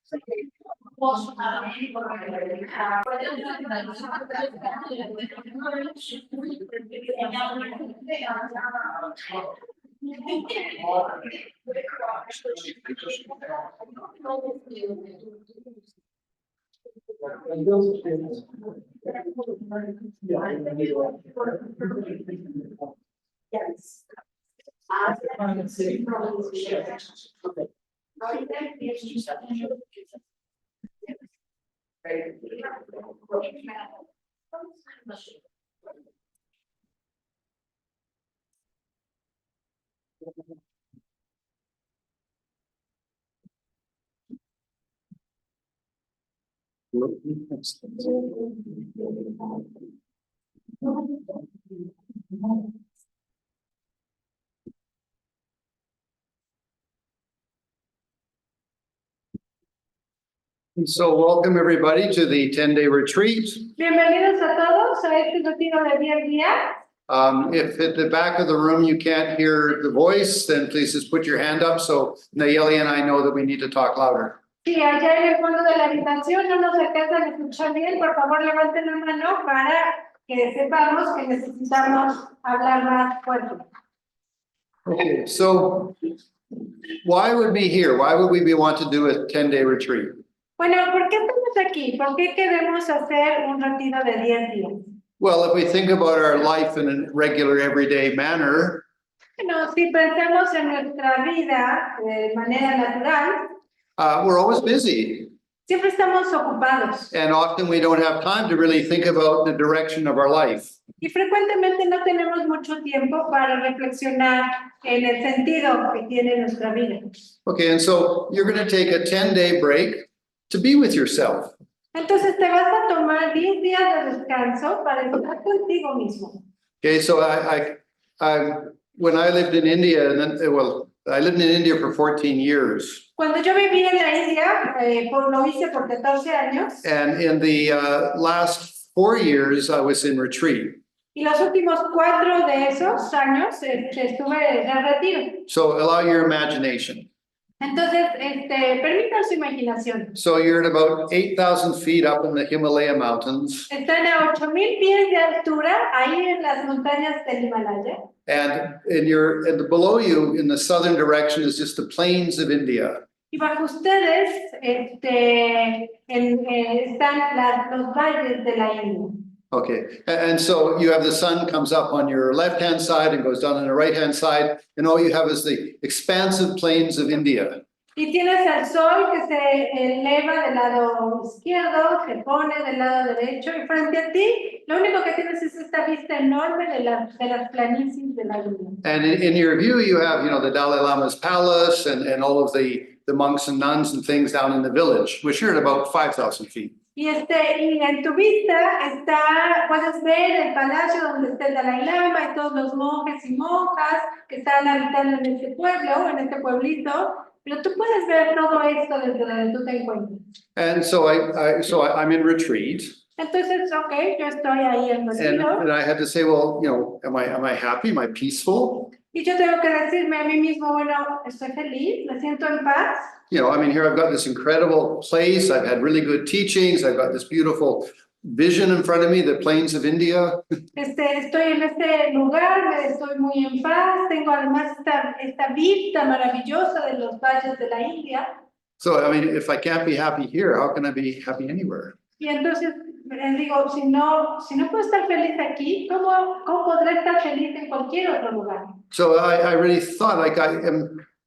Yes. So welcome everybody to the 10-day retreat. Bienvenidos a todos a este retiro de 10 días. If at the back of the room you can't hear the voice, then please just put your hand up so Nayeli and I know that we need to talk louder. Si allá en el fondo de la habitación no nos alcanzan a escuchar bien, por favor levanten la mano para que sepamos que necesitamos hablar más fuerte. Okay, so why would we here? Why would we want to do a 10-day retreat? Bueno, ¿por qué estamos aquí? ¿Por qué queremos hacer un retiro de 10 días? Well, if we think about our life in a regular everyday manner, Bueno, si pensamos en nuestra vida de manera natural, we're always busy. siempre estamos ocupados And often we don't have time to really think about the direction of our life. y frecuentemente no tenemos mucho tiempo para reflexionar en el sentido que tiene nuestra vida. Okay, and so you're going to take a 10-day break to be with yourself. Entonces te vas a tomar 10 días de descanso para estar contigo mismo. Okay, so when I lived in India, and then, well, I lived in India for 14 years. Cuando yo viví en la India, lo hice por 14 años. And in the last 4 years, I was in retreat. Y los últimos 4 de esos años estuve de retiro. So allow your imagination. Entonces, permitan su imaginación. So you're at about 8,000 feet up in the Himalaya mountains. Están a 8,000 pies de altura, ahí en las montañas del Himalaya. And below you in the southern direction is just the plains of India. Y bajo ustedes están los valles de la India. Okay, and so you have the sun comes up on your left-hand side and goes down on the right-hand side, and all you have is the expansive plains of India. Y tienes al sol que se eleva del lado izquierdo, se pone del lado derecho, y frente a ti, lo único que tienes es esta vista enorme de las planicies de la India. And in your view, you have, the Dalai Lama's palace and all of the monks and nuns and things down in the village, which are at about 5,000 feet. Y en tu vista puedes ver el palacio donde está el Dalai Lama y todos los monjes y monjas que están habitando en este pueblo, en este pueblito, pero tú puedes ver todo esto desde donde tú te encuentras. And so I'm in retreat. Entonces, okay, yo estoy ahí en retiro. And I had to say, well, am I happy? Am I peaceful? Y yo tengo que decirme a mí mismo, bueno, estoy feliz, me siento en paz. Here I've got this incredible place. I've had really good teachings. I've got this beautiful vision in front of me, the plains of India. Estoy en este lugar, estoy muy en paz. Tengo además esta vista maravillosa de los valles de la India. So, if I can't be happy here, how can I be happy anywhere? Y entonces digo, si no puedo estar feliz aquí, ¿cómo podré estar feliz en cualquier otro lugar? So I really thought,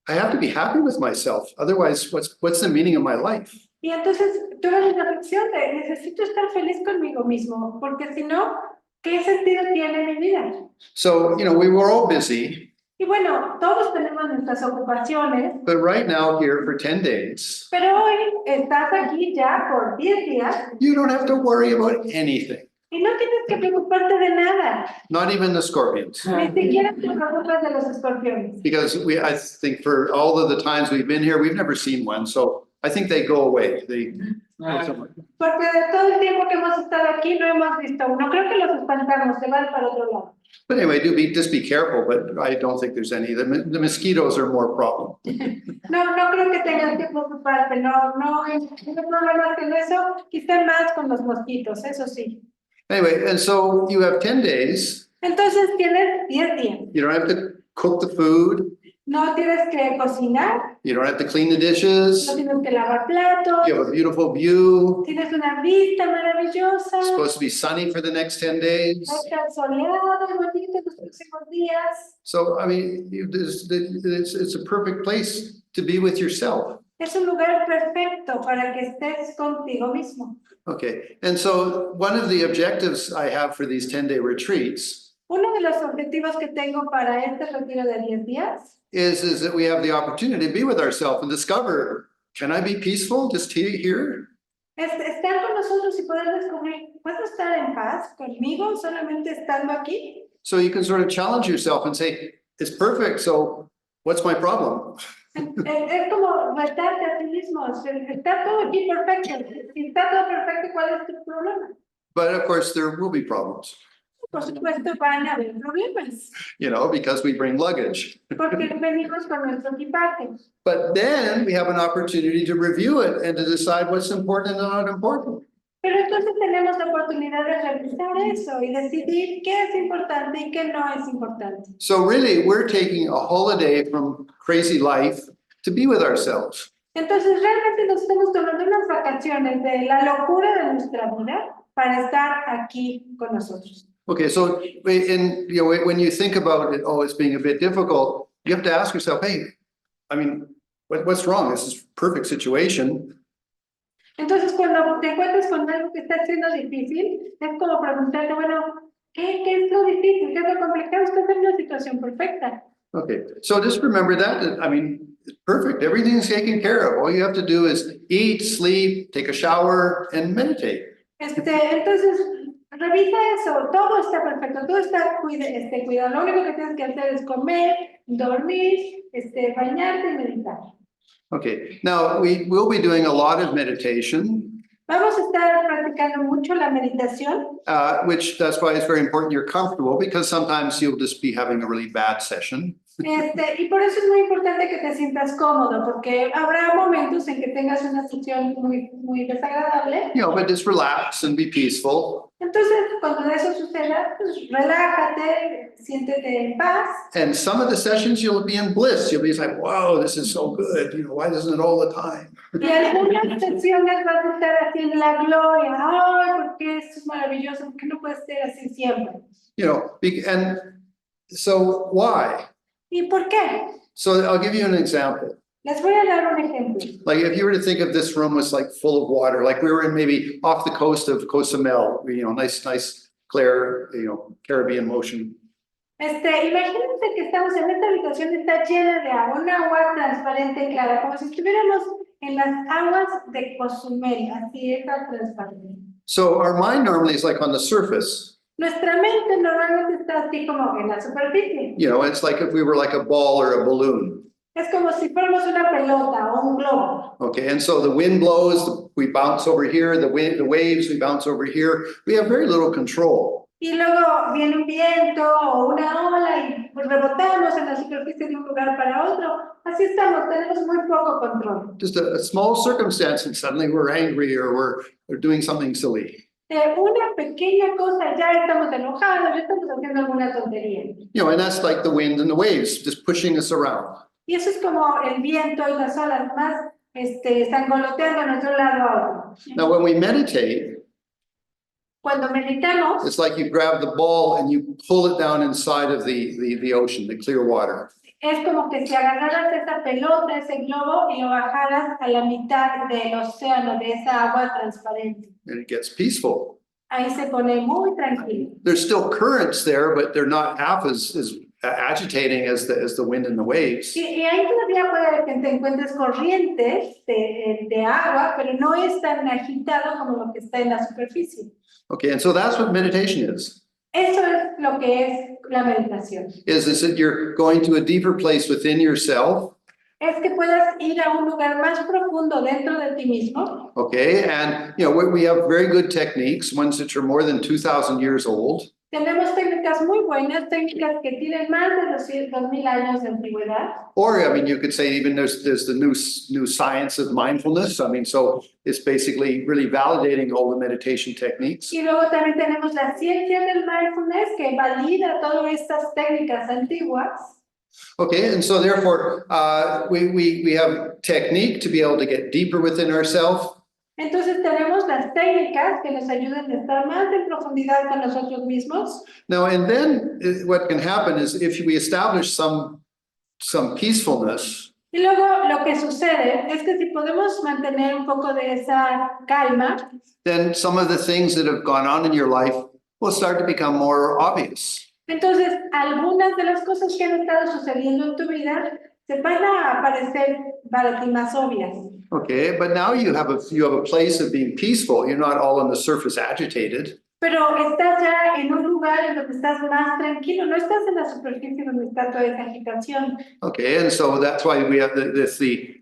I have to be happy with myself. Otherwise, what's the meaning of my life? Y entonces tuve la reflexión de necesito estar feliz conmigo mismo, porque si no, ¿qué sentido tiene mi vida? So, we were all busy. Y bueno, todos tenemos nuestras ocupaciones. But right now here for 10 days. Pero hoy estás aquí ya por 10 días. You don't have to worry about anything. Y no tienes que preocuparte de nada. Not even the scorpions. Ni siquiera te preocupas de los escorpiones. Because I think for all of the times we've been here, we've never seen one. So I think they go away. They. Porque de todo el tiempo que hemos estado aquí no hemos visto uno. Creo que los espantamos, se van para otro lado. But anyway, just be careful, but I don't think there's any. The mosquitoes are more problem. No creo que tengas que preocuparte, no hay problema con eso, quizá más con los mosquitos, eso sí. Anyway, and so you have 10 days. Entonces tienes 10 días. You don't have to cook the food. No tienes que cocinar, You don't have to clean the dishes. no tienes que lavar platos, You have a beautiful view. tienes una vista maravillosa, It's supposed to be sunny for the next 10 days. va a estar soleado y bonito en los próximos días. So, I mean, it's a perfect place to be with yourself. Es un lugar perfecto para que estés contigo mismo. Okay, and so one of the objectives I have for these 10-day retreats Uno de los objetivos que tengo para este retiro de 10 días is that we have the opportunity to be with ourselves and discover, can I be peaceful just here? es estar con nosotros y poder descubrir, ¿puedo estar en paz conmigo solamente estando aquí? So you can sort of challenge yourself and say, it's perfect, so what's my problem? Es como retarte a ti mismo, está todo aquí perfecto. Si está todo perfecto, ¿cuál es tu problema? But of course, there will be problems, Por supuesto, van a haber problemas, because we bring luggage. porque venimos con nuestro equipaje. But then we have an opportunity to review it and to decide what's important and not important. Pero entonces tenemos la oportunidad de revisar eso y decidir qué es importante y qué no es importante. So really, we're taking a holiday from crazy life to be with ourselves. Entonces, realmente nos estamos tomando unas vacaciones de la locura de nuestra vida para estar aquí con nosotros. Okay, so when you think about it, it's being a bit difficult, you have to ask yourself, hey, I mean, what's wrong? This is a perfect situation. Entonces, cuando te encuentres con algo que está siendo difícil, es como preguntarte, bueno, ¿qué es lo difícil? ¿Qué es lo complicado? Esta es una situación perfecta. Okay, so just remember that, I mean, it's perfect. Everything's taken care of. All you have to do is eat, sleep, take a shower, and meditate. Entonces, revisa eso. Todo está perfecto, todo está cuidado. Lo único que tienes que hacer es comer, dormir, bañarte y meditar. Okay, now we will be doing a lot of meditation, Vamos a estar practicando mucho la meditación. which that's why it's very important you're comfortable, because sometimes you'll just be having a really bad session. Y por eso es muy importante que te sientas cómodo, porque habrá momentos en que tengas una sesión muy desagradable. But just relax and be peaceful. Entonces, cuando eso suceda, pues relájate, siéntete en paz. And some of the sessions you'll be in bliss. You'll be like, wow, this is so good. Why isn't it all the time? Y algunas sesiones vas a estar así en la gloria. Ay, porque esto es maravilloso, porque no puede ser así siempre. And so why? ¿Y por qué? So I'll give you an example. Les voy a dar un ejemplo. Like if you were to think of this room was like full of water, like we were in maybe off the coast of Cozumel, nice, clear, Caribbean motion. Imagínense que estamos en esta habitación, está llena de agua, un agua transparente y clara, como si estuviéramos en las aguas de Cozumel, así es transparente. So our mind normally is like on the surface. Nuestra mente normalmente está así como en la superficie. It's like if we were like a ball or a balloon. Es como si fuéramos una pelota o un globo. Okay, and so the wind blows, we bounce over here, the waves, we bounce over here. We have very little control. Y luego viene un viento o una ola y rebotamos en la superficie de un lugar para otro. Así estamos, tenemos muy poco control. Just a small circumstance and suddenly we're angry or we're doing something silly. Una pequeña cosa, ya estamos enojados, ya estamos haciendo alguna tontería. And that's like the wind and the waves just pushing us around. Y eso es como el viento y las olas más sangoloteando de nuestro lado a otro. Now, when we meditate, Cuando meditamos, it's like you grab the ball and you pull it down inside of the ocean, the clear water. es como que si agarraras esa pelota, ese globo y lo bajaras a la mitad del océano, de esa agua transparente. And it gets peaceful. Ahí se pone muy tranquilo. There's still currents there, but they're not half as agitating as the wind and the waves. Y ahí todavía puede que te encuentres corrientes de agua, pero no es tan agitado como lo que está en la superficie. Okay, and so that's what meditation is. Eso es lo que es la meditación. Is that you're going to a deeper place within yourself. es que puedas ir a un lugar más profundo dentro de ti mismo. Okay, and we have very good techniques, ones that are more than 2,000 years old. Tenemos técnicas muy buenas, técnicas que tienen más de 2000 años de antigüedad. Or, I mean, you could say even there's the new science of mindfulness. I mean, so it's basically really validating all the meditation techniques. Y luego también tenemos la ciencia del mindfulness que valida todas estas técnicas antiguas. Okay, and so therefore, we have technique to be able to get deeper within ourselves. Entonces tenemos las técnicas que nos ayudan a estar más en profundidad con nosotros mismos. Now, and then what can happen is if we establish some peacefulness, Y luego lo que sucede es que si podemos mantener un poco de esa calma, then some of the things that have gone on in your life will start to become more obvious. entonces algunas de las cosas que han estado sucediendo en tu vida se van a aparecer para ti más obvias. Okay, but now you have a place of being peaceful. You're not all on the surface agitated. Pero estás ya en un lugar en donde estás más tranquilo, no estás en la superficie donde está toda esa agitación. Okay, and so that's why we have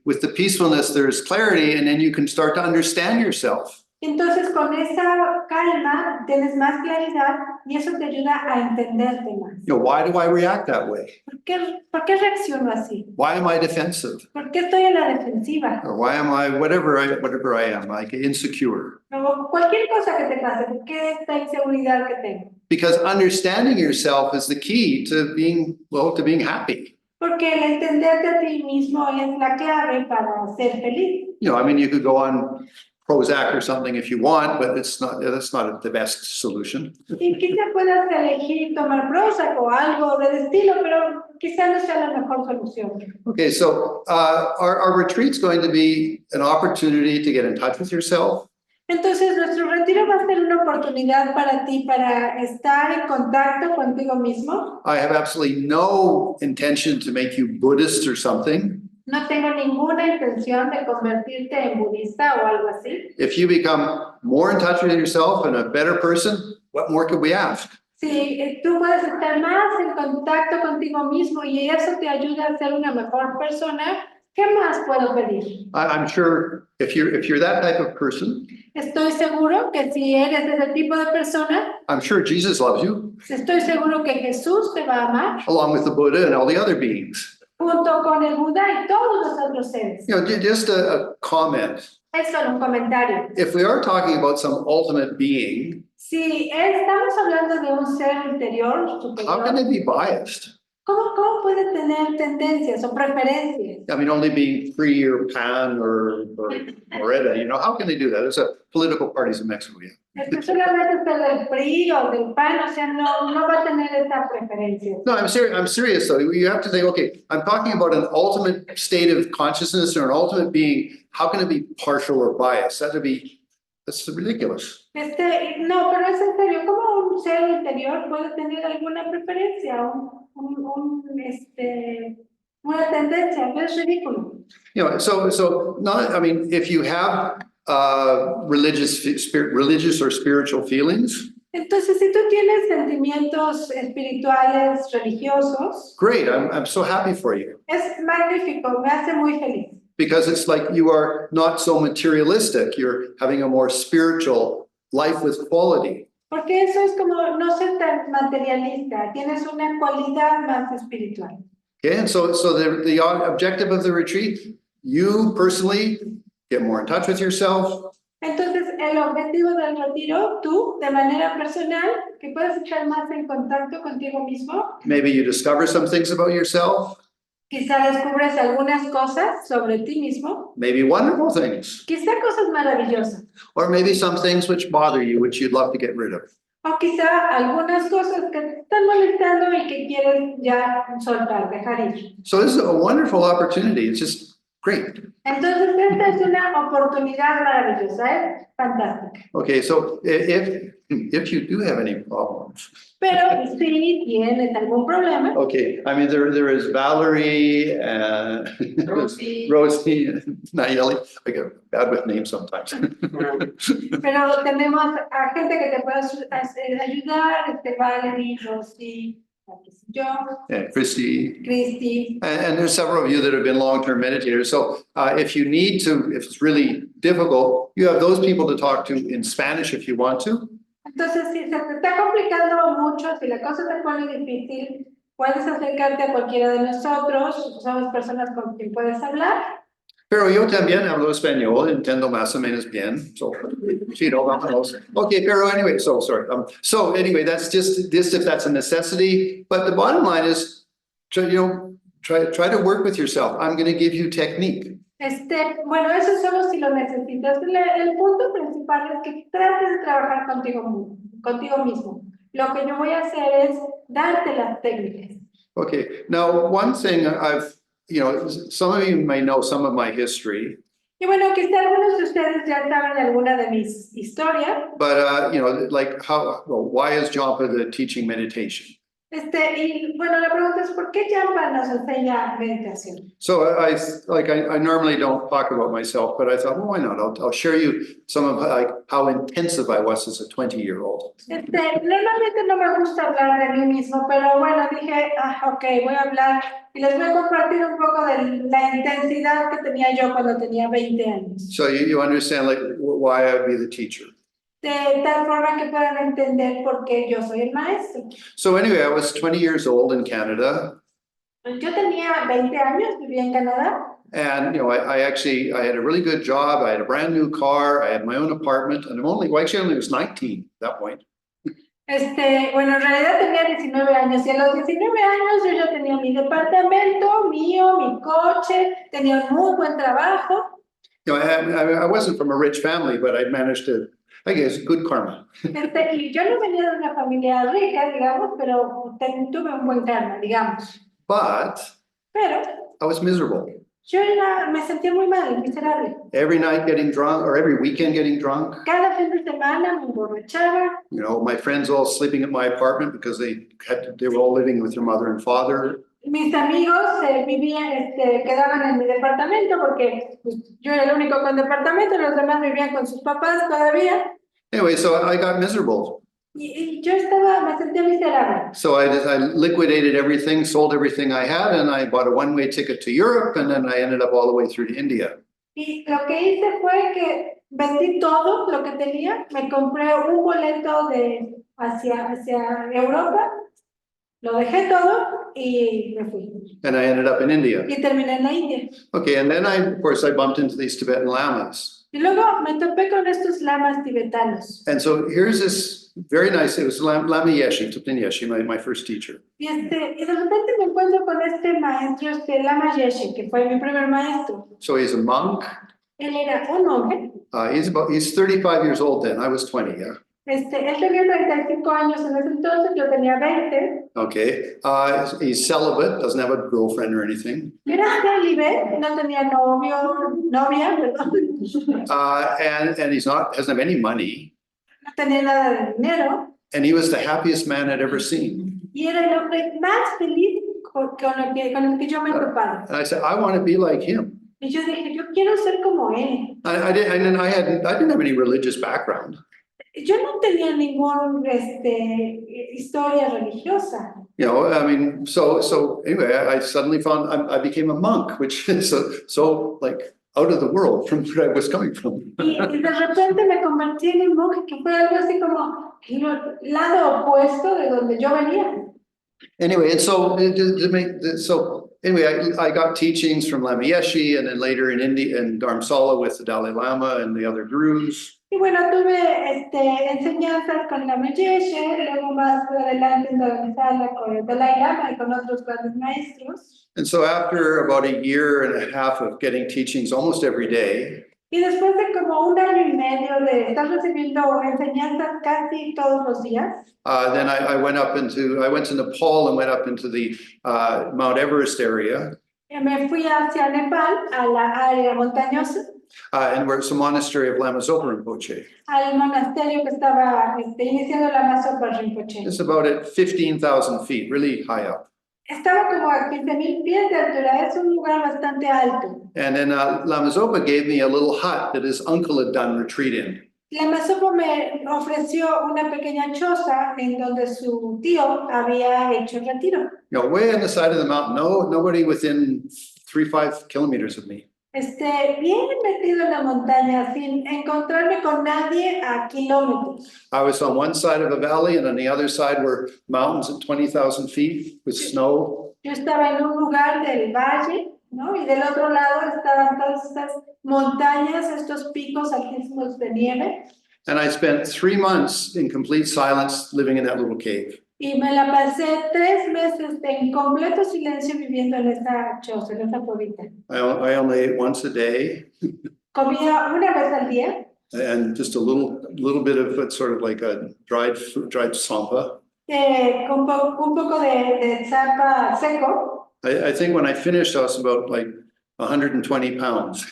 with the peacefulness, there's clarity, and then you can start to understand yourself. Entonces con esa calma tienes más claridad y eso te ayuda a entenderte más. Why do I react that way? ¿Por qué reacciono así? Why am I defensive? ¿Por qué estoy en la defensiva? Or why am I whatever I am, like insecure? O cualquier cosa que te pase, ¿por qué esta inseguridad que tengo? Because understanding yourself is the key to being happy. Porque el entenderte a ti mismo es la clave para ser feliz. I mean, you could go on Prozac or something if you want, but that's not the best solution. Y quizá puedas elegir tomar Prozac o algo del estilo, pero quizá no sea la mejor solución. Okay, so our retreat's going to be an opportunity to get in touch with yourself. Entonces, nuestro retiro va a ser una oportunidad para ti para estar en contacto contigo mismo. I have absolutely no intention to make you Buddhist or something. No tengo ninguna intención de convertirte en budista o algo así. If you become more in touch with yourself and a better person, what more could we ask? Si tú puedes estar más en contacto contigo mismo y eso te ayuda a ser una mejor persona, ¿qué más puedo pedir? I'm sure if you're that type of person, Estoy seguro que si eres de ese tipo de persona, I'm sure Jesus loves you, estoy seguro que Jesús te va a amar, along with the Buddha and all the other beings. junto con el Buda y todos los otros seres. Just a comment. Es solo un comentario. If we are talking about some ultimate being, Si estamos hablando de un ser interior how can superior, they be biased? ¿cómo puede tener tendencias o preferencias? I mean, only being Free or Pan or Moreta, how can they do that? There's a political parties in Mexico. Yeah. Es que solamente ser del PRI o del PAN, o sea, no va a tener esa preferencia. No, I'm serious though. You have to think, okay, I'm talking about an ultimate state of consciousness or an ultimate being. How can it be partial or biased? That's ridiculous. No, pero es en serio, ¿cómo un ser interior puede tener alguna preferencia, una tendencia? Es ridículo. So not, I mean, if you have religious or spiritual feelings, Entonces, si tú tienes sentimientos espirituales, religiosos, great, I'm so happy for you. es magnífico, me hace muy feliz. Because it's like you are not so materialistic, you're having a more spiritual life with quality. Porque eso es como no ser tan materialista, tienes una cualidad más espiritual. Okay, and so the objective of the retreat, you personally get more in touch with yourself. Entonces, el objetivo del retiro, tú, de manera personal, que puedas estar más en contacto contigo mismo. Maybe you discover some things about yourself. Quizá descubres algunas cosas sobre ti mismo. Maybe wonderful things. Quizá cosas maravillosas. Or maybe some things which bother you, which you'd love to get rid of. O quizá algunas cosas que te están molestando y que quieres ya soltar, dejar ir. So this is a wonderful opportunity. It's just great. Entonces, esta es una oportunidad maravillosa, ¿eh? Fantástica. Okay, so if you do have any problems. Pero si tienes algún problema. Okay, I mean, there is Valerie, Rosie, Nayeli. I get bad with names sometimes. Pero tenemos a gente que te puede ayudar, Valerie, Rosy, yo, and Christy. Cristi. And there's several of you that have been long-term meditators. So if you need to, if it's really difficult, you have those people to talk to in Spanish if you want to. Entonces, si se te está complicando mucho, si la cosa te pone difícil, puedes acercarte a cualquiera de nosotros, somos personas con quien puedes hablar. Pero yo también hablo español, entiendo más o menos bien. So, sí, no, vámonos. Okay, pero anyway, so sorry. So anyway, that's just this if that's a necessity. But the bottom line is, try to work with yourself. I'm going to give you technique. Bueno, eso solo si lo necesitas. El punto principal es que trates de trabajar contigo mismo. Lo que yo voy a hacer es darte las técnicas. Okay, now one thing some of you may know some of my history. Y bueno, quizá algunos de ustedes ya saben alguna de mis historias. But why is Japa the teaching meditation? Y bueno, la pregunta es ¿por qué Jampa nos enseña meditación? So I normally don't talk about myself, but I thought, well, why not? I'll share you some of how intensive I was as a 20-year-old. Normalmente no me gusta hablar de mí mismo, pero bueno, dije, ok, voy a hablar y les voy a compartir un poco de la intensidad que tenía yo cuando tenía 20 años. So you understand why I would be the teacher. De tal forma que puedan entender por qué yo soy el maestro. So anyway, I was 20 years old in Canada. Yo tenía 20 años, vivía en Canadá. And I had a really good job. I had a brand new car. I had my own apartment, and I only was 19 at that point. Bueno, en realidad tenía 19 años y a los 19 años yo ya tenía mi departamento mío, mi coche, tenía un muy buen trabajo. I wasn't from a rich family, but I managed to, I guess, good karma. Y yo no venía de una familia rica, digamos, pero tuve un buen karma, digamos. Pero I was miserable. Yo me sentía muy mal, miserable. Every night getting drunk, or every weekend getting drunk. Cada fin de semana me emborrachaba. My friends all sleeping at my apartment because they were all living with their mother and father. Mis amigos quedaban en mi departamento porque yo era el único con departamento, los demás vivían con sus papás todavía. Anyway, so I got miserable. Y yo me sentía miserable. So I liquidated everything, sold everything I had, and I bought a one-way ticket to Europe, and then I ended up all the way through to India. Y lo que hice fue que vendí todo lo que tenía, me compré un boleto hacia Europa, lo dejé todo y me fui. And I ended up in India. Y terminé en la India. Okay, and then of course, I bumped into these Tibetan lamas. Y luego me topé con estos lamas tibetanos. And so here's this very nice, it was Lama Yeshe, Tupten Yeshe, my first teacher. Y de repente me encuentro con este maestro, Lama Yeshe, que fue mi primer maestro. So he's a monk. Él era un monje. He's 35 years old then. I was 20, yeah. Él tenía 35 años en ese entonces, yo tenía 20. Okay. He's celibate, doesn't have a girlfriend or anything. Era célibe, no tenía novia, perdón. And doesn't have any money. No tenía nada de dinero. And he was the happiest man I'd ever seen. Y era el hombre más feliz con el que yo me he topado. And I said, I want to be like him. Y yo dije, yo quiero ser como él. I didn't have any religious background. Yo no tenía ninguna historia religiosa. So anyway, I suddenly found I became a monk, which is so like out of the world from where I was coming from. Y de repente me convertí en un monje, que fue algo así como el lado opuesto de donde yo venía. Anyway, and so anyway, I got teachings from Lama Yeshe, and then later in India and Dharamsala with the Dalai Lama and the other gurus. Y bueno, tuve enseñanzas con Lama Yeshe, luego más adelante en Dharamsala con el Dalai Lama y con otros grandes maestros. And so after about a year and a half of getting teachings almost every day, y después de como un año y medio de estar recibiendo enseñanzas casi todos los días, then I went to Nepal and went up into the Mount Everest area. Me fui hacia Nepal, a la área montañosa. And where it's a monastery of Lama Zopa Rinpoche. Al monasterio que estaba iniciando Lama Zopa Rinpoche. It's about at 15,000 feet, really high up. Estaba como a 15,000 pies de altura, es un lugar bastante alto. And then Lama Zopa gave me a little hut that his uncle had done retreat in. La Masopo me ofreció una pequeña choza en donde su tío había hecho el retiro. You know, way on the side of the mountain, nobody within 5 kilometers of me. Bien metido en la montaña, sin encontrarme con nadie a kilómetros. I was on one side of a valley and on the other side were mountains at 20,000 feet with snow. Yo estaba en un lugar del valle, ¿no? Y del otro lado estaban todas estas montañas, estos picos altísimos de nieve. And I spent 3 months in complete silence living in that little cave. Y me la pasé 3 meses en completo silencio viviendo en esa choza, en esa cuevita. I only ate once a day. Comía una vez al día. And just a little bit of it, sort of like a dried sampa. Con un poco de zapa seco. I think when I finished, I was about like 120 pounds.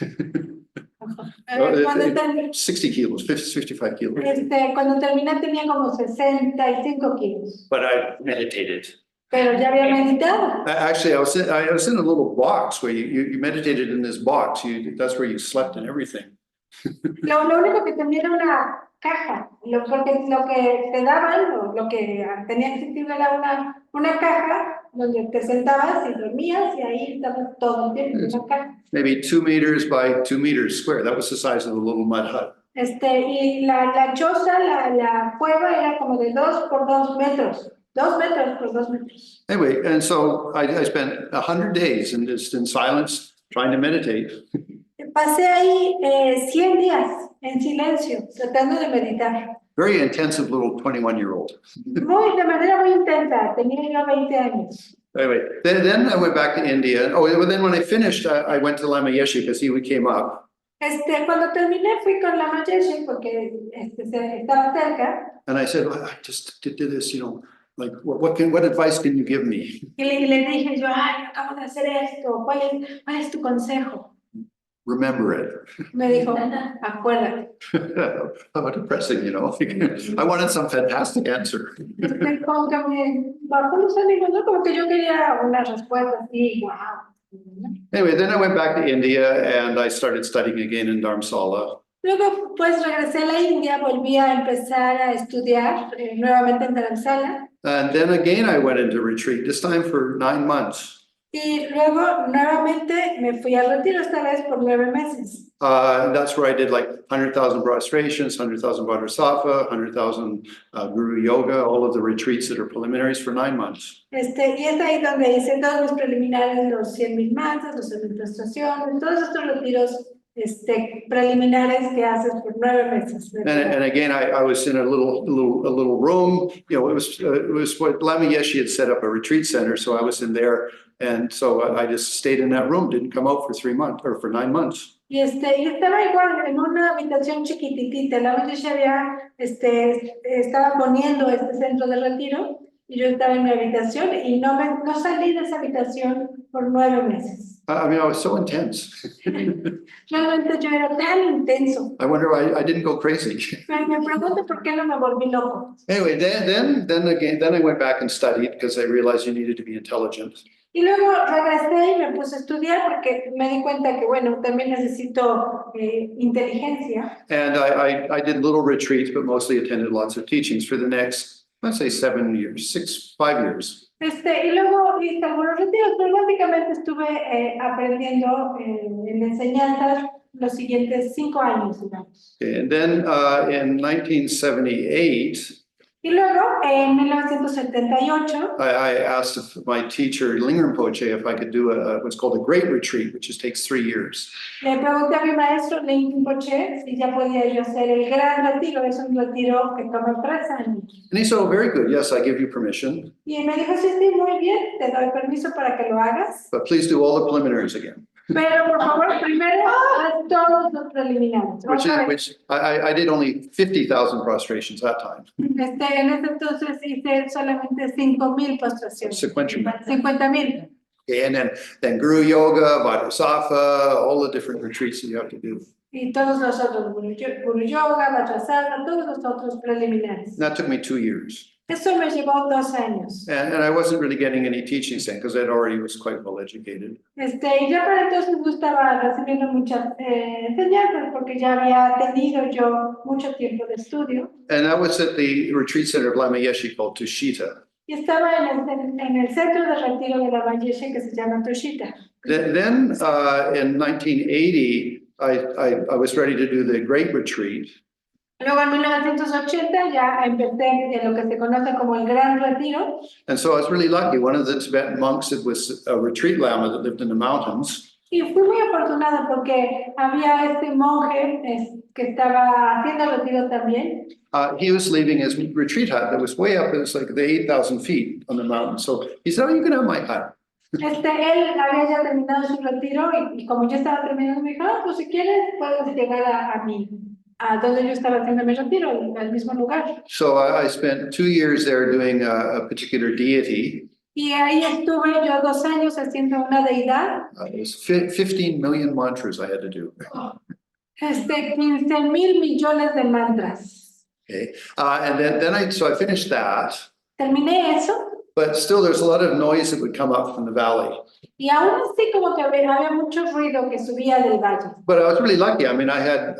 60 kilos, 55 kilos. Cuando terminé tenía como 65 kilos. But I meditated. Pero ya había meditado. Actually, I was in a little box where you meditated in this box. That's where you slept and everything. Lo único que tenía era una caja, porque lo que te daban, lo que tenía accesible era una caja donde te sentabas y dormías y ahí estabas todo el tiempo en una caja. Maybe 2 meters by 2 meters square. That was the size of the little mud hut. Y la choza, la cueva era como de 2 por 2 metros. 2 metros por 2 metros. Anyway, and so I spent 100 days in silence trying to meditate. Pasé ahí 100 días en silencio, tratando de meditar. Very intensive little 21-year-old. De manera muy intensa, tenía yo 20 años. Anyway, then I went back to India. Oh, well, then when I finished, I went to Lama Yeshe because he came up. Cuando terminé fui con Lama Yeshe porque estaba cerca. And I said, well, I just did this, you know, like what advice can you give me? Y le dije yo, acabo de hacer esto, ¿cuál es tu consejo? Remember it. Me dijo, acuérdate. How depressing, you know. I wanted some fantastic answer. Como que me bajó los ánimos, ¿no? Como que yo quería una respuesta así, wow. Anyway, then I went back to India and I started studying again in Dharamsala. Luego, pues regresé a la India, volví a empezar a estudiar nuevamente en Dharamsala. And then again I went into retreat, this time for 9 months. Y luego nuevamente me fui al retiro, esta vez por 9 meses. That's where I did like 100,000 prostrations, 100,000 Vajrasattva, 100,000 Guru Yoga, all of the retreats that are preliminaries for 9 months. Y es ahí donde hice todos los preliminares, los 100,000 mantras, los 100,000 prostraciones, todos estos retiros preliminares que haces por 9 meses. And again, I was in a little room. You know, it was what Lama Yeshe had set up a retreat center, so I was in there, and so I just stayed in that room, didn't come out for 3 months or for 9 months. Y estaba igual en una habitación chiquititita. Lama Yeshe estaba poniendo este centro de retiro y yo estaba en mi habitación y no salí de esa habitación por 9 meses. I mean, I was so intense. Realmente yo era tan intenso. I wonder why I didn't go crazy. Me pregunto por qué no me volví loco. Anyway, then I went back and studied because I realized you needed to be intelligent. Y luego regresé y me puse a estudiar porque me di cuenta que, bueno, también necesito inteligencia. And I did little retreats, but mostly attended lots of teachings for the next, let's say 5 years. Y luego hice algunos retiros, pero básicamente estuve aprendiendo en enseñanzas los siguientes 5 años, digamos. Okay, and then in 1978, Y luego, en 1978, I asked my teacher, Lingam Poche, if I could do what's called a great retreat, which takes 3 years. le pregunté a mi maestro, Lingam Poche, si ya podía yo hacer el gran retiro. Es un retiro que toma 3 años. And he said, oh, very good. Yes, I give you permission. Y me dijo, sí, muy bien, te doy permiso para que lo hagas. But please do all the preliminaries again. Pero por favor, primero haz todos los preliminares. Which I did only 50,000 prostrations that time. En ese entonces hice solamente 5,000 postraciones. 50,000. Okay, and then Guru Yoga, Vajrasattva, all the different retreats that you have to do. Y todos los otros, Guru Yoga, Vajrasattva, todos los otros preliminares. And that took me 2 years. Eso me llevó 2 años. And I wasn't really getting any teaching then because I already was quite well educated. Y ya para entonces no estaba recibiendo muchas enseñanzas porque ya había tenido yo mucho tiempo de estudio. And that was at the retreat center of Lama Yeshe called Tushita. Y estaba en el centro de retiro de la Valleche que se llama Toshita. Then in 1980, I was ready to do the Great Retreat. Luego en 1980 ya empecé en lo que se conoce como el Gran Retiro. And so I was really lucky. One of the Tibetan monks that was a retreat lama that lived in the mountains. Y fui muy afortunada porque había este monje que estaba haciendo retiro también. He was leaving his retreat hut that was way up, it was like the 8,000 feet on the mountain. So he said, oh, you can have my hut. Él había ya terminado su retiro y como yo estaba terminando, me dijo, pues si quieres puedes llegar a mí, a donde yo estaba haciendo mi retiro, al mismo lugar. So I spent 2 years there doing a particular deity. Y ahí estuve yo 2 años haciendo una deidad. It was 15 million mantras I had to do. 15,000 millones de mantras. Okay, and then I finished that. Terminé eso. But still, there's a lot of noise that would come up from the valley. Y aún así como que había mucho ruido que subía del valle. But I was really lucky. I mean, I had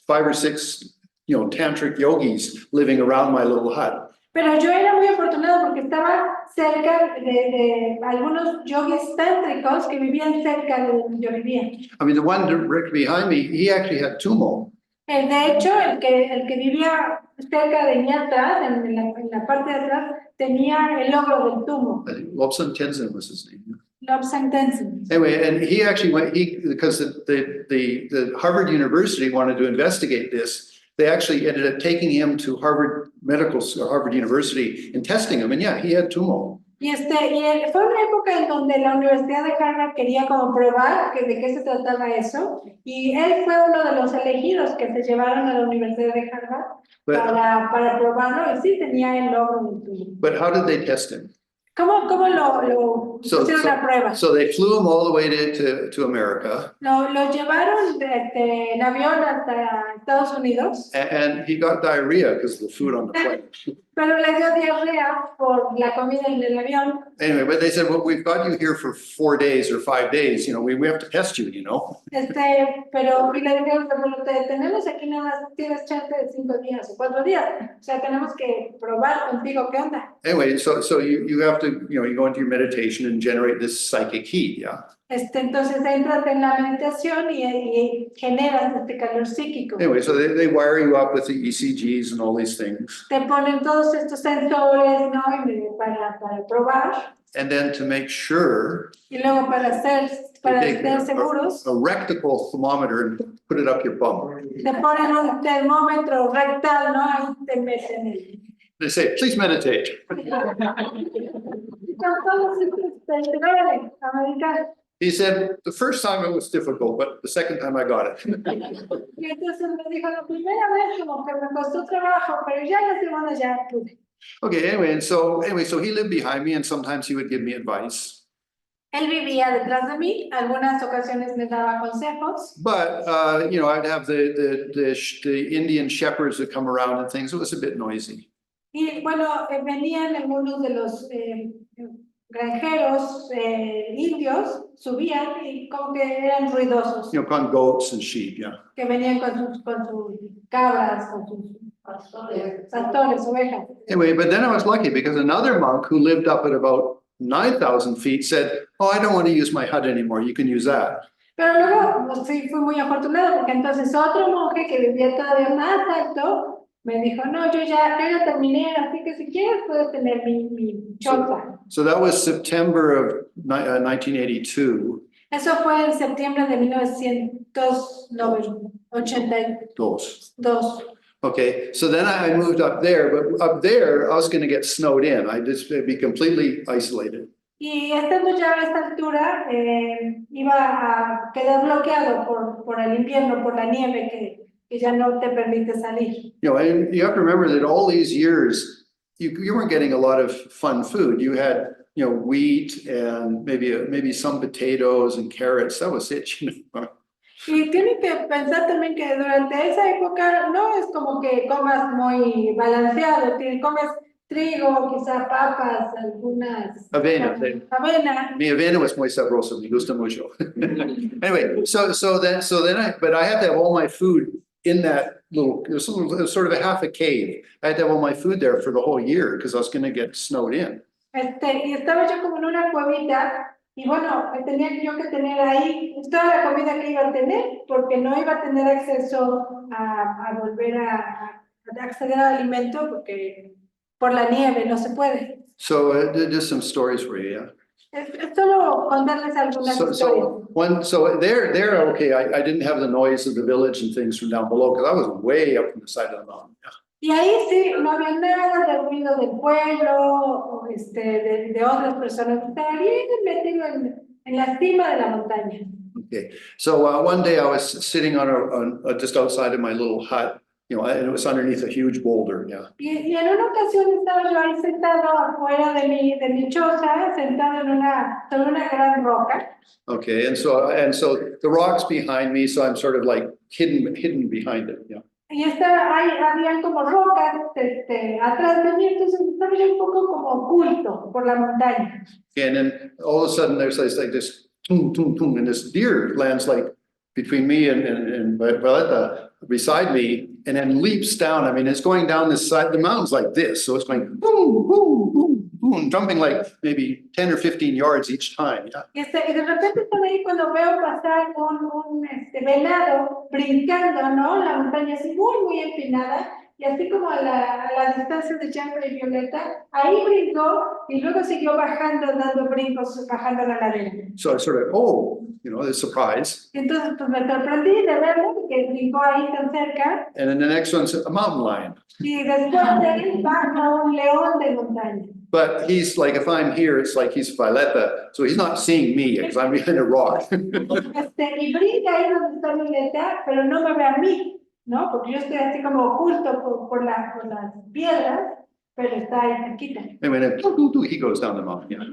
5 or 6, tantric yogis living around my little hut. Pero yo era muy afortunado porque estaba cerca de algunos yogis tántricos que vivían cerca de donde yo vivía. I mean, the one directly behind me, he actually had tumo. De hecho, el que vivía cerca de mí atrás, en la parte de atrás, tenía el logro del tumo. Lobsang Tenzin was his name. Lobsang Tenzin. Anyway, and he actually went, because the Harvard University wanted to investigate this, they actually ended up taking him to Harvard University and testing him. And yeah, he had tumo. Y fue una época en donde la Universidad de Harvard quería como probar de qué se trataba eso, y él fue uno de los elegidos que se llevaron a la Universidad de Harvard para probarlo, y sí tenía el logro del tumo. But how did they test him? ¿Cómo lo hicieron la prueba? So they flew him all the way to America. Lo llevaron en avión hasta Estados Unidos. And he got diarrhea because of the food on the plane. Pero le dio diarrea por la comida en el avión. Anyway, but they said, well, we've got you here for 4 days or 5 days. We have to test you, Pero y le dijeron, bueno, te tenemos aquí nada más, tienes chance de 5 días o 4 días. O sea, tenemos que probar contigo qué onda. Anyway, so you have to, you go into your meditation and generate this psychic heat, yeah. Entonces entras en la meditación y generas este calor psíquico. Anyway, so they wire you up with the ECGs and all these things. Te ponen todos estos sensores, ¿no? Para probar. And then to make sure. Y luego para estar seguros. A rectal thermometer and put it up your bum. Te ponen un termómetro rectal, ¿no? Ahí te meten el. They say, please meditate. He said, the first time it was difficult, but the second time I got it. Y entonces me dijo, la primera vez como que me costó trabajo, pero ya la segunda ya pude. Okay, anyway, so he lived behind me and sometimes he would give me advice. Él vivía detrás de mí, algunas ocasiones me daba consejos. But, I'd have the Indian shepherds that come around and things. It was a bit noisy. Y bueno, venían algunos de los granjeros indios, subían y como que eran ruidosos. Con goats and sheep, yeah. Que venían con sus cabras, con sus pastores, ovejas. Anyway, but then I was lucky because another monk who lived up at about 9,000 feet said, oh, I don't want to use my hut anymore. You can use that. Pero luego sí fui muy afortunada porque entonces otro monje que vivía todavía más alto me dijo, no, yo ya terminé, así que si quieres puedes tener mi choza. So that was September of 1982. Eso fue en septiembre de 1982. Okay, so then I moved up there, but up there I was going to get snowed in. I'd be completely isolated. Y estando ya a esta altura, iba a quedar bloqueado por el invierno, por la nieve que ya no te permite salir. And you have to remember that all these years, you weren't getting a lot of fun food. You had, wheat and maybe some potatoes and carrots. That was it. Y tienes que pensar también que durante esa época no es como que comas muy balanceado, comes trigo, quizá papas, algunas Avena. avena. Mi avena was muy sabroso, me gusta mucho. Anyway, so then but I had to have all my food in that little, it was sort of a half a cave. I had to have all my food there for the whole year because I was going to get snowed in. Y estaba yo como en una cuevita, y bueno, tenía yo que tener ahí toda la comida que iba a tener, porque no iba a tener acceso a volver a acceder al alimento, porque por la nieve no se puede. So just some stories for you, yeah. Es solo contarles algunas historias. So there, okay, I didn't have the noise of the village and things from down below because I was way up on the side of the mountain. Yeah. Y ahí sí, no había nada de ruido del pueblo, de otras personas. Estaba bien metido en la cima de la montaña. Okay, so one day I was sitting on just outside of my little hut, you know, and it was underneath a huge boulder, yeah. Y en una ocasión estaba yo ahí sentado afuera de mi choza, sentado sobre una gran roca. Okay, and so the rock's behind me, so I'm sort of like hidden behind it, yeah. Y habían como rocas atrás de mí, entonces estaba yo un poco como oculto por la montaña. And then all of a sudden there's like this tung, tung, tung, and this deer lands like between me and Violeta beside me, and then leaps down. I mean, it's going down this side, the mountain's like this, so it's going boom, boom, boom, boom, jumping like maybe 10 or 15 yards each time. Yeah. Y de repente estaba ahí cuando veo pasar un venado brincando, ¿no? La montaña así muy empinada, y así como a la distancia de Chambre y Violeta, ahí brincó y luego siguió bajando, dando brincos, bajando la ladera. So I sort of, oh, you know, the surprise. Y entonces pues me sorprendí de verlo, que brincó ahí tan cerca. And then the next one's a mountain lion. Y después de él baja un león de montaña. But he's like, if I'm here, it's like he's Violeta, so he's not seeing me because I'm behind a rock. Y brinca ahí donde está Violeta, pero no me ve a mí, ¿no? Porque yo estoy así como oculto por las piedras, pero está ahí cerquita. And then he goes down the mountain. Yeah.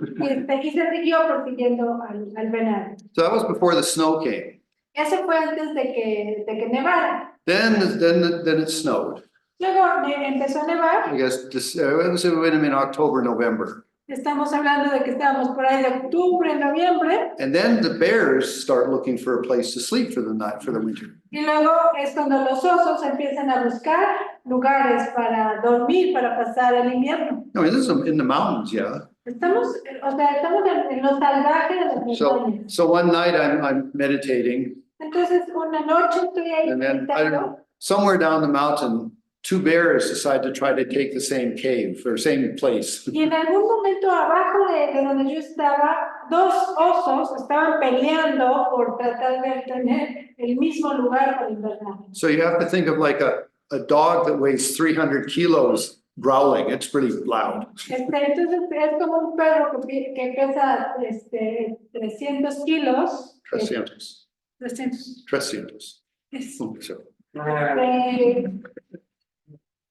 Y se siguió persiguiendo al venado. So that was before the snow came. Eso fue antes de que nevara. Then it snowed. Luego empezó a nevar. I guess this it was in October, November. Estamos hablando de que estábamos por ahí de octubre, noviembre. And then the bears start looking for a place to sleep for the night, for the winter. Y luego es cuando los osos empiezan a buscar lugares para dormir, para pasar el invierno. I mean, this is in the mountains, yeah. Estamos en lo salvaje de las montañas. So one night I'm meditating. Entonces una noche estoy ahí And then meditando. Somewhere down the mountain, two bears decide to try to take the same cave or same place. Y en algún momento abajo de donde yo estaba, dos osos estaban peleando por tratar de tener el mismo lugar para invernar. So you have to think of like a dog that weighs 300 kilos growling. It's pretty loud. Entonces es como un perro que pesa 300 kilos. 300. 300. 300. Es, So.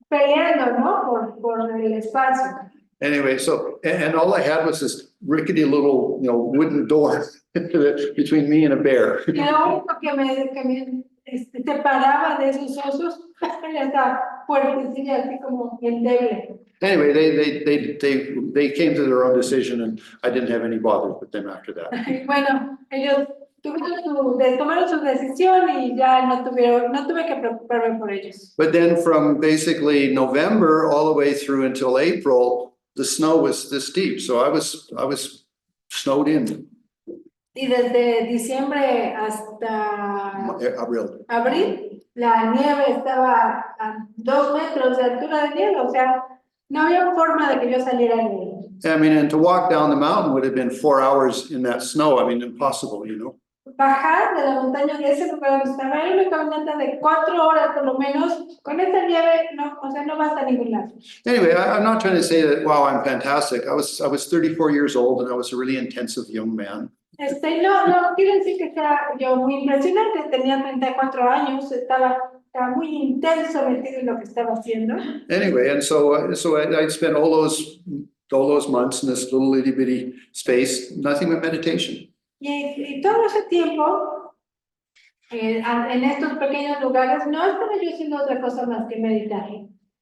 peleando, ¿no? Por el espacio. Anyway, so, and all I had was this rickety little, you know, wooden door between me and a bear. Y lo único que me separaba de esos osos era esa puertecilla así como endeble. Anyway, they came to their own decision and I didn't have any bother with them after that. Bueno, ellos tomaron su decisión y ya no tuve que preocuparme por ellos. But then from basically November all the way through until April, the snow was this deep. So I was snowed in. Y desde diciembre hasta Abril, la nieve estaba a 2 metros de altura de nieve, o sea, no había forma de que yo saliera de ahí. I mean, and to walk down the mountain would have been 4 hours in that snow. I mean, impossible, you know. Bajar de la montaña de ese lugar donde estaba era una caminata de 4 horas por lo menos, con esa nieve, no, o sea, no vas a ningún lado. Anyway, I'm not trying to say that, wow, I'm fantastic. I was 34 years old and I was a really intensive young man. No quiero decir que sea yo muy impresionante, tenía 34 años, estaba muy intenso metido en lo que estaba haciendo. Anyway, and so I spent all those months in this little itty bitty space, nothing but meditation. Y todo ese tiempo, en estos pequeños lugares, no estaba yo haciendo otra cosa más que meditar.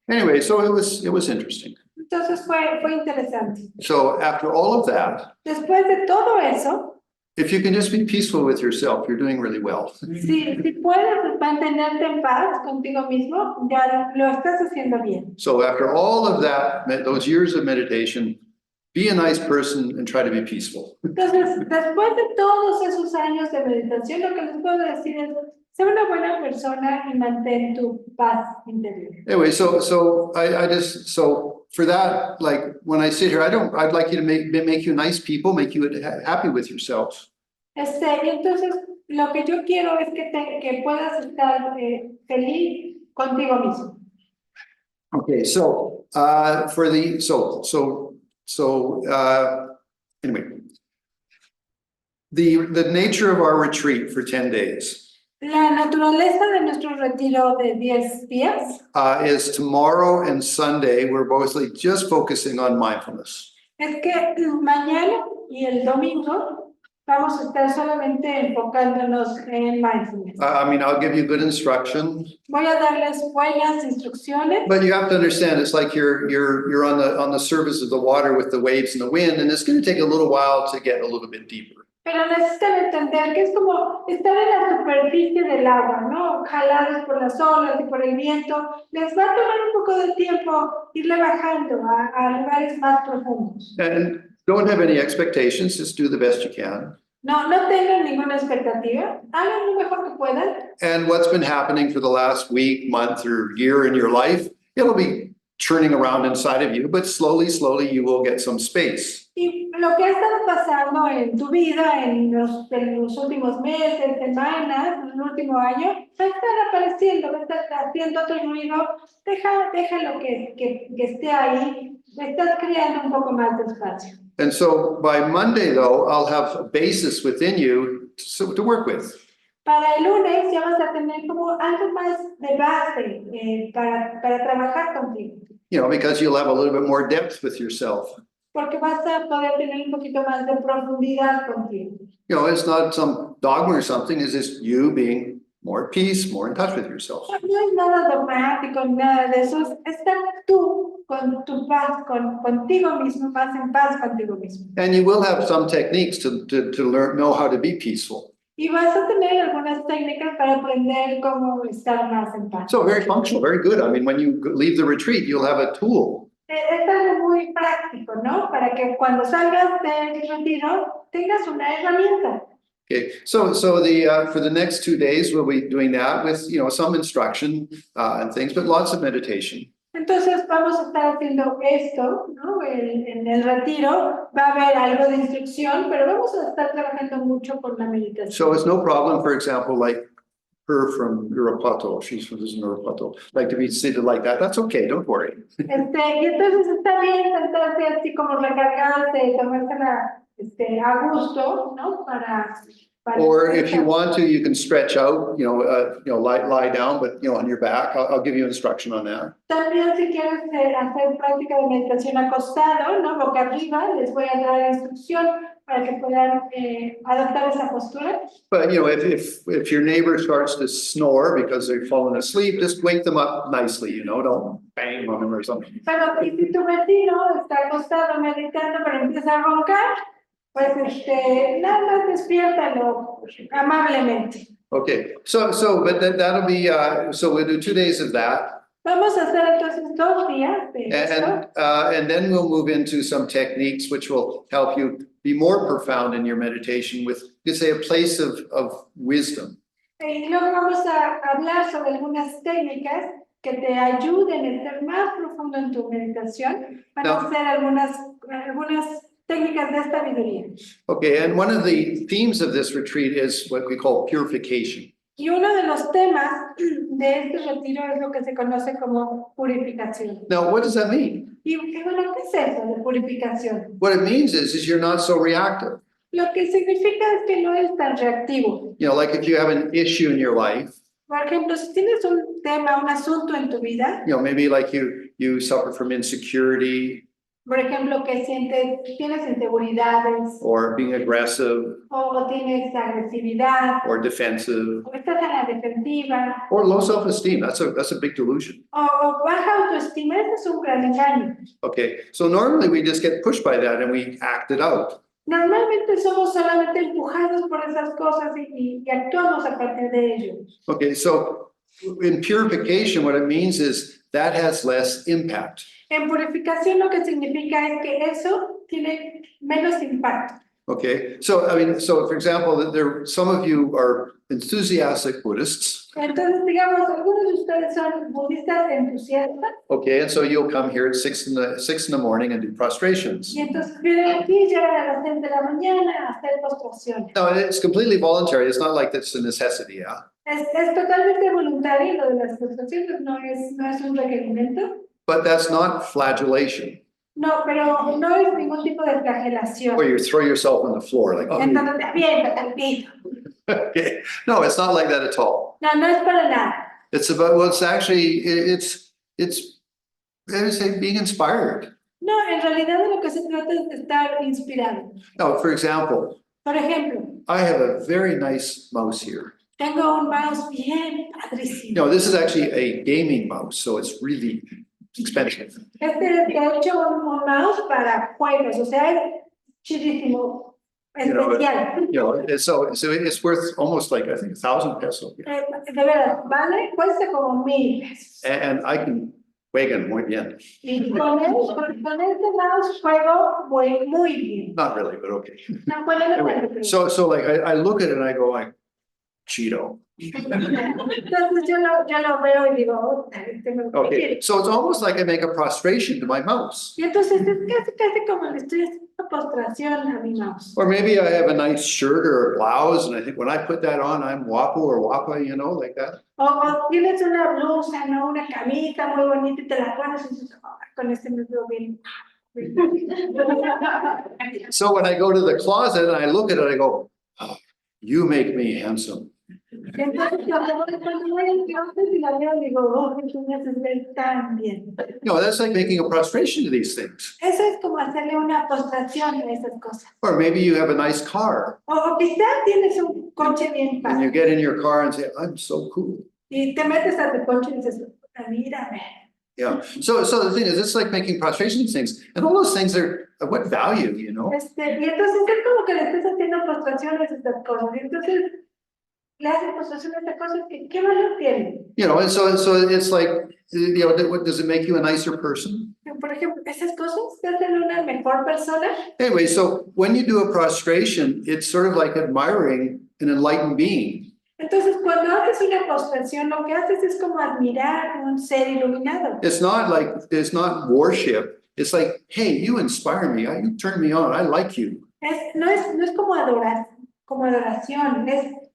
Anyway, so it was interesting. Entonces fue interesante. So after all of that, Después de todo eso, if you can just be peaceful with yourself, you're doing really well. si puedes mantenerte en paz contigo mismo, ya lo estás haciendo bien. So after all of that, those years of meditation, be a nice person and try to be peaceful. Entonces, después de todos esos años de meditación, lo que les puedo decir es, sé una buena persona y mantén tu paz interior. Anyway, so for that, like when I sit here, I'd like you to make you nice people, make you happy with yourself. Y entonces, lo que yo quiero es que puedas estar feliz contigo mismo. Okay, so anyway, the nature of our retreat for 10 days. La naturaleza de nuestro retiro de 10 días Is tomorrow and Sunday, we're mostly just focusing on mindfulness. es que mañana y el domingo vamos a estar solamente enfocándonos en mindfulness. I mean, I'll give you good instruction. Voy a darles buenas instrucciones. But you have to understand, it's like you're on the surface of the water with the waves and the wind, and it's going to take a little while to get a little bit deeper. Pero necesitan entender que es como estar en la superficie del agua, ¿no? Jalados por las olas y por el viento. Les va a tomar un poco de tiempo irle bajando a lugares más profundos. And don't have any expectations, just do the best you can. No tengan ninguna expectativa. Hagan lo mejor que puedan. And what's been happening for the last week, month, or year in your life, it'll be churning around inside of you, but slowly you will get some space. Y lo que ha estado pasando en tu vida en los últimos meses, semanas, en el último año, va a estar apareciendo, va a estar haciendo otro ruido. Déjalo que esté ahí. Estás creando un poco más de espacio. And so by Monday, though, I'll have a basis within you to work with. Para el lunes ya vas a tener como algo más de base para trabajar contigo. You know, because you'll have a little bit more depth with yourself. Porque vas a poder tener un poquito más de profundidad contigo. You know, it's not some dogma or something, it's just you being more at peace, more in touch with yourself. No es nada dogmático, nada de eso. Es estar tú con tu paz, contigo mismo, más en paz contigo mismo. And you will have some techniques to know how to be peaceful. Y vas a tener algunas técnicas para aprender cómo estar más en paz. So very functional, very good. I mean, when you leave the retreat, you'll have a tool. Es algo muy práctico, ¿no? Para que cuando salgas del retiro tengas una herramienta. Okay, so for the next 2 days, we'll be doing that with, you know, some instruction and things, but lots of meditation. Entonces vamos a estar haciendo esto, ¿no? En el retiro va a haber algo de instrucción, pero vamos a estar trabajando mucho con la meditación. So it's no problem, for example, like her from Urapato, she's from Urapato, like to be seated like that. That's okay, don't worry. Y entonces está bien sentarse así como recargarse, tomársela a gusto, ¿no? Para Or if you want to, you can stretch out, lie down, but on your back. I'll give you instruction on that. También si quieres hacer práctica de meditación acostado, ¿no? Boca arriba, les voy a dar instrucción para que puedan adoptar esa postura. But if your neighbor starts to snore because they've fallen asleep, just wake them up nicely, don't bang on them or something. Pero si tu vecino está acostado meditando pero empieza a roncar, pues nada más despiértalo amablemente. Okay, but that'll be so we'll do 2 days of that. Vamos a hacer entonces 2 días de esto. And then we'll move into some techniques which will help you be more profound in your meditation with, you say, a place of wisdom. Y luego vamos a hablar sobre algunas técnicas que te ayuden a ser más profundo en tu meditación. Van a ser algunas técnicas de sabiduría. Okay, and one of the themes of this retreat is what we call purification. Y uno de los temas de este retiro es lo que se conoce como purificación. Now, what does that mean? Y bueno, ¿qué es eso de purificación? What it means is you're not so reactive. Lo que significa es que no eres tan reactivo. Like if you have an issue in your life. Por ejemplo, si tienes un tema, un asunto en tu vida. Maybe like you suffer from insecurity. Por ejemplo, que tienes inseguridades or being aggressive o tienes agresividad or defensive o estás en la defensiva or low self-esteem. That's a big delusion. o baja autoestima. Ese es un gran engaño. Okay, so normally we just get pushed by that and we act it out. Normalmente somos solamente empujados por esas cosas y actuamos a partir de ello. Okay, so in purification, what it means is that has less impact. En purificación lo que significa es que eso tiene menos impacto. Okay, so so for example, some of you are enthusiastic Buddhists. Entonces, digamos, algunos de ustedes son budistas entusiastas. Okay, and so you'll come here at 6 in the morning and do prostrations. Y entonces vienen aquí, llegan a las 6 de la mañana a hacer postraciones. No, it's completely voluntary. It's not like that's a necessity, yeah. Es totalmente voluntario lo de las postraciones, no es un requerimiento. But that's not flagellation. No, pero no es ningún tipo de flagelación. Where you throw yourself on the floor like, oh. Entonces te avientas al piso. Okay, no, it's not like that at all. No, no es para nada. It's about, well, it's actually, it's, I would say, being inspired. No, en realidad de lo que se trata es de estar inspirado. Now, for example, Por ejemplo, I have a very nice mouse here. tengo un mouse bien padrísimo. No, this is actually a gaming mouse, so it's really expensive. Este es de hecho un mouse para juegos, o sea, es chidísimo, especial. You know, so it's worth almost like, I think, 1,000 pesos. De verdad, vale, cuesta como 1,000 pesos. And I can juegan muy bien. Y con este mouse juego muy bien. Not really, but okay. No, bueno, no Anyway, tanto, so like I look at it and I go like, Cheeto. entonces yo lo veo y digo, oh, me Okay, so it's almost like I make a prostration to my mouse. Y entonces es casi como le estoy haciendo postración a mi mouse. Or maybe I have a nice shirt or a blouse, and I think when I put that on, I'm guapo or guapa, you know, like that. O tienes una blusa, ¿no? Una camisa muy bonita y te la pones y dices, oh, con este me veo bien. So when I go to the closet and I look at it, I go, oh, you make me handsome. Entonces cuando voy al closet y la veo, digo, oh, tú me haces ver tan bien. No, that's like making a prostration to these things. Eso es como hacerle una postración a esas cosas. Or maybe you have a nice car O quizás tienes un coche bien and you padre get in your car and say, I'm so cool. y te metes a tu coche y dices, mírame. Yeah. So the thing is, it's like making prostration to these things. And all those things are of what value, you know? Y entonces es como que le estás haciendo postraciones a estas cosas. Y entonces le haces postración a estas cosas que ¿qué valor tienen? You know, and so it's like, you know, what does it make you a nicer person? Por ejemplo, esas cosas te hacen una mejor persona. Anyway, so when you do a prostration, it's sort of like admiring an enlightened being. Entonces, cuando haces una postración, lo que haces es como admirar un ser iluminado. It's not worship. It's like, hey, you inspire me. You turn me on. I like you. No es como adoración,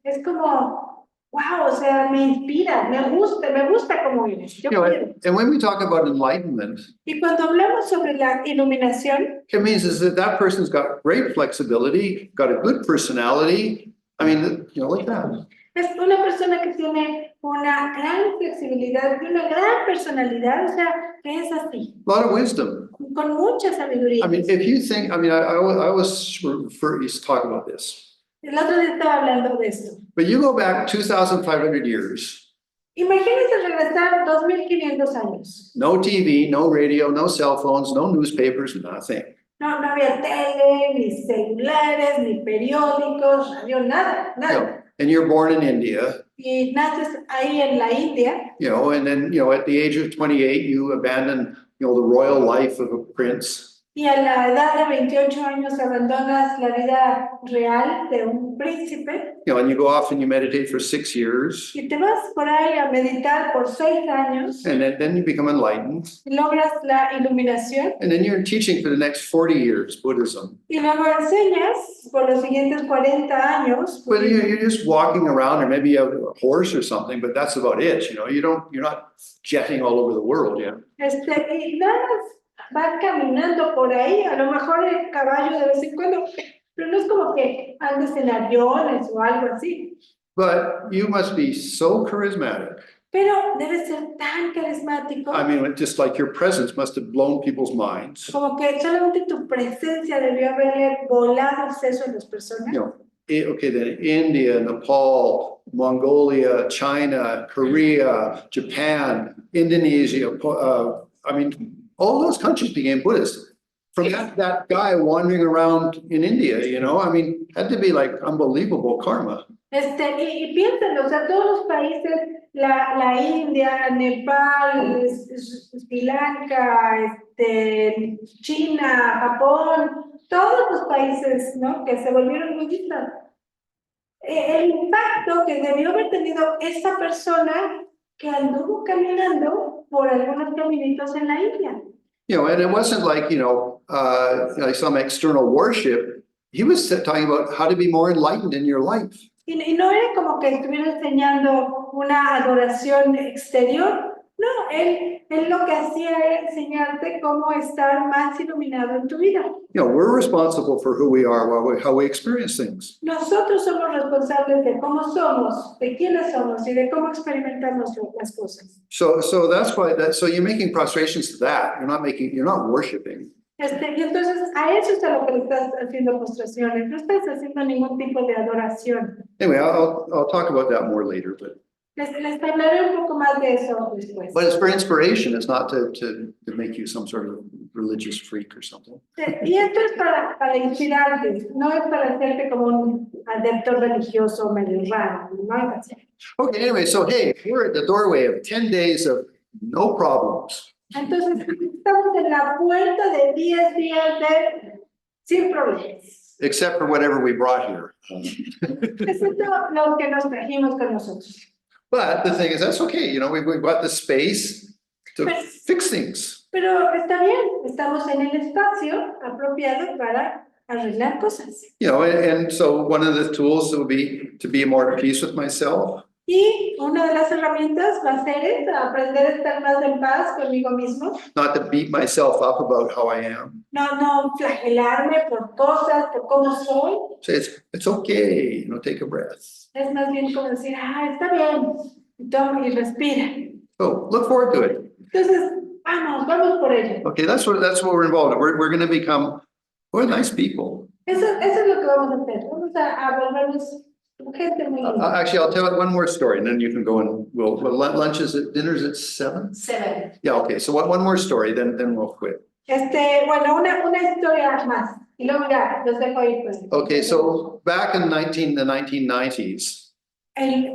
es como, wow, o sea, me inspira, me gusta como eres. Yo You know, quiero. and when we talk about enlightenment, Y cuando hablamos sobre la iluminación, it means is that person's got great flexibility, got a good personality. I mean, you know, like that. es una persona que tiene una gran flexibilidad y una gran personalidad, o sea, que es así, A lot of wisdom. con mucha sabiduría. I mean, if you think, I mean, I always used to talk about this. El otro día estaba hablando de esto. But you go back 2,500 years, Imagínense regresar 2,500 años. no TV, no radio, no cell phones, no newspapers, nothing. No había tele, ni celulares, ni periódicos, radio, nada. You know, and you're born in India, Y naces ahí en la India, you know, and then, you know, at the age of 28, you abandon, you know, the royal life of a prince. y a la edad de 28 años abandonas la vida real de un príncipe, You know, and you go off and you meditate for 6 years, y te vas por ahí a meditar por 6 años, and then you become enlightened. y logras la iluminación, And then you're teaching for the next 40 years, Buddhism. y luego enseñas por los siguientes 40 años. Well, you're just walking around, or maybe you have a horse or something, but that's about it. You know, you're not jetting all over the world, yeah. Y nada más vas caminando por ahí, a lo mejor el caballo de vez en cuando, pero no es como que andes en aviones o algo así. But you must be so charismatic pero debe ser tan carismático. I mean, just like your presence must have blown people's minds. Como que solamente tu presencia debió haberle volado el seso a las personas. You know, okay, then India, Nepal, Mongolia, China, Korea, Japan, Indonesia, I mean, all those countries became Buddhist. From that guy wandering around in India, you know, I mean, had to be like unbelievable karma. Y piénsenlo, o sea, todos los países, la India, Nepal, Sri Lanka, China, Japón, todos los países, ¿no? Que se volvieron budistas. El impacto que debió haber tenido esa persona que anduvo caminando por algunos caminitos en la India. You know, and it wasn't like, like some external worship. He was talking about how to be more enlightened in your life. Y no era como que estuviera enseñando una adoración exterior. No, él lo que hacía era enseñarte cómo estar más iluminado en tu vida. You know, we're responsible for who we are, how we experience things. Nosotros somos responsables de cómo somos, de quiénes somos y de cómo experimentamos las cosas. So that's why so you're making prostrations to that. You're not worshiping. Y entonces a eso es a lo que le estás haciendo postraciones. No estás haciendo ningún tipo de adoración. Anyway, I'll talk about that more later, but Les hablaré un poco más de eso después. it's for inspiration. It's not to make you some sort of religious freak or something. Y esto es para inspirarte, no es para hacerte como un adepto religioso medio raro, no es así. Okay, anyway, so hey, we're at the doorway of 10 days of no problems. Entonces, estamos en la puerta de 10 días de sin problemas. Except for whatever we brought here. Excepto lo que nos trajimos con nosotros. But the thing is, that's okay. You know, we've got the space to fix things. Pero está bien, estamos en el espacio apropiado para arreglar cosas. You know, and so one of the tools will be to be more at peace with myself. Y una de las herramientas va a ser aprender a estar más en paz conmigo mismo. Not to beat myself up about how I am. No flagelarme por cosas, por cómo soy. Say it's okay, take a breath. Es más bien como decir, está bien, y toma y respira. So look forward to it. Entonces, vamos por ello. Okay, that's what we're involved in. We're going to become nice people. Eso es lo que vamos a hacer. Vamos a volvernos gente muy linda. Actually, I'll tell one more story, and then you can go and dinner's at 7? 7. Yeah, okay. So one more story, then we'll quit. Bueno, una historia más. Y luego ya, los dejo ir pues. Okay, so back in the 1990s.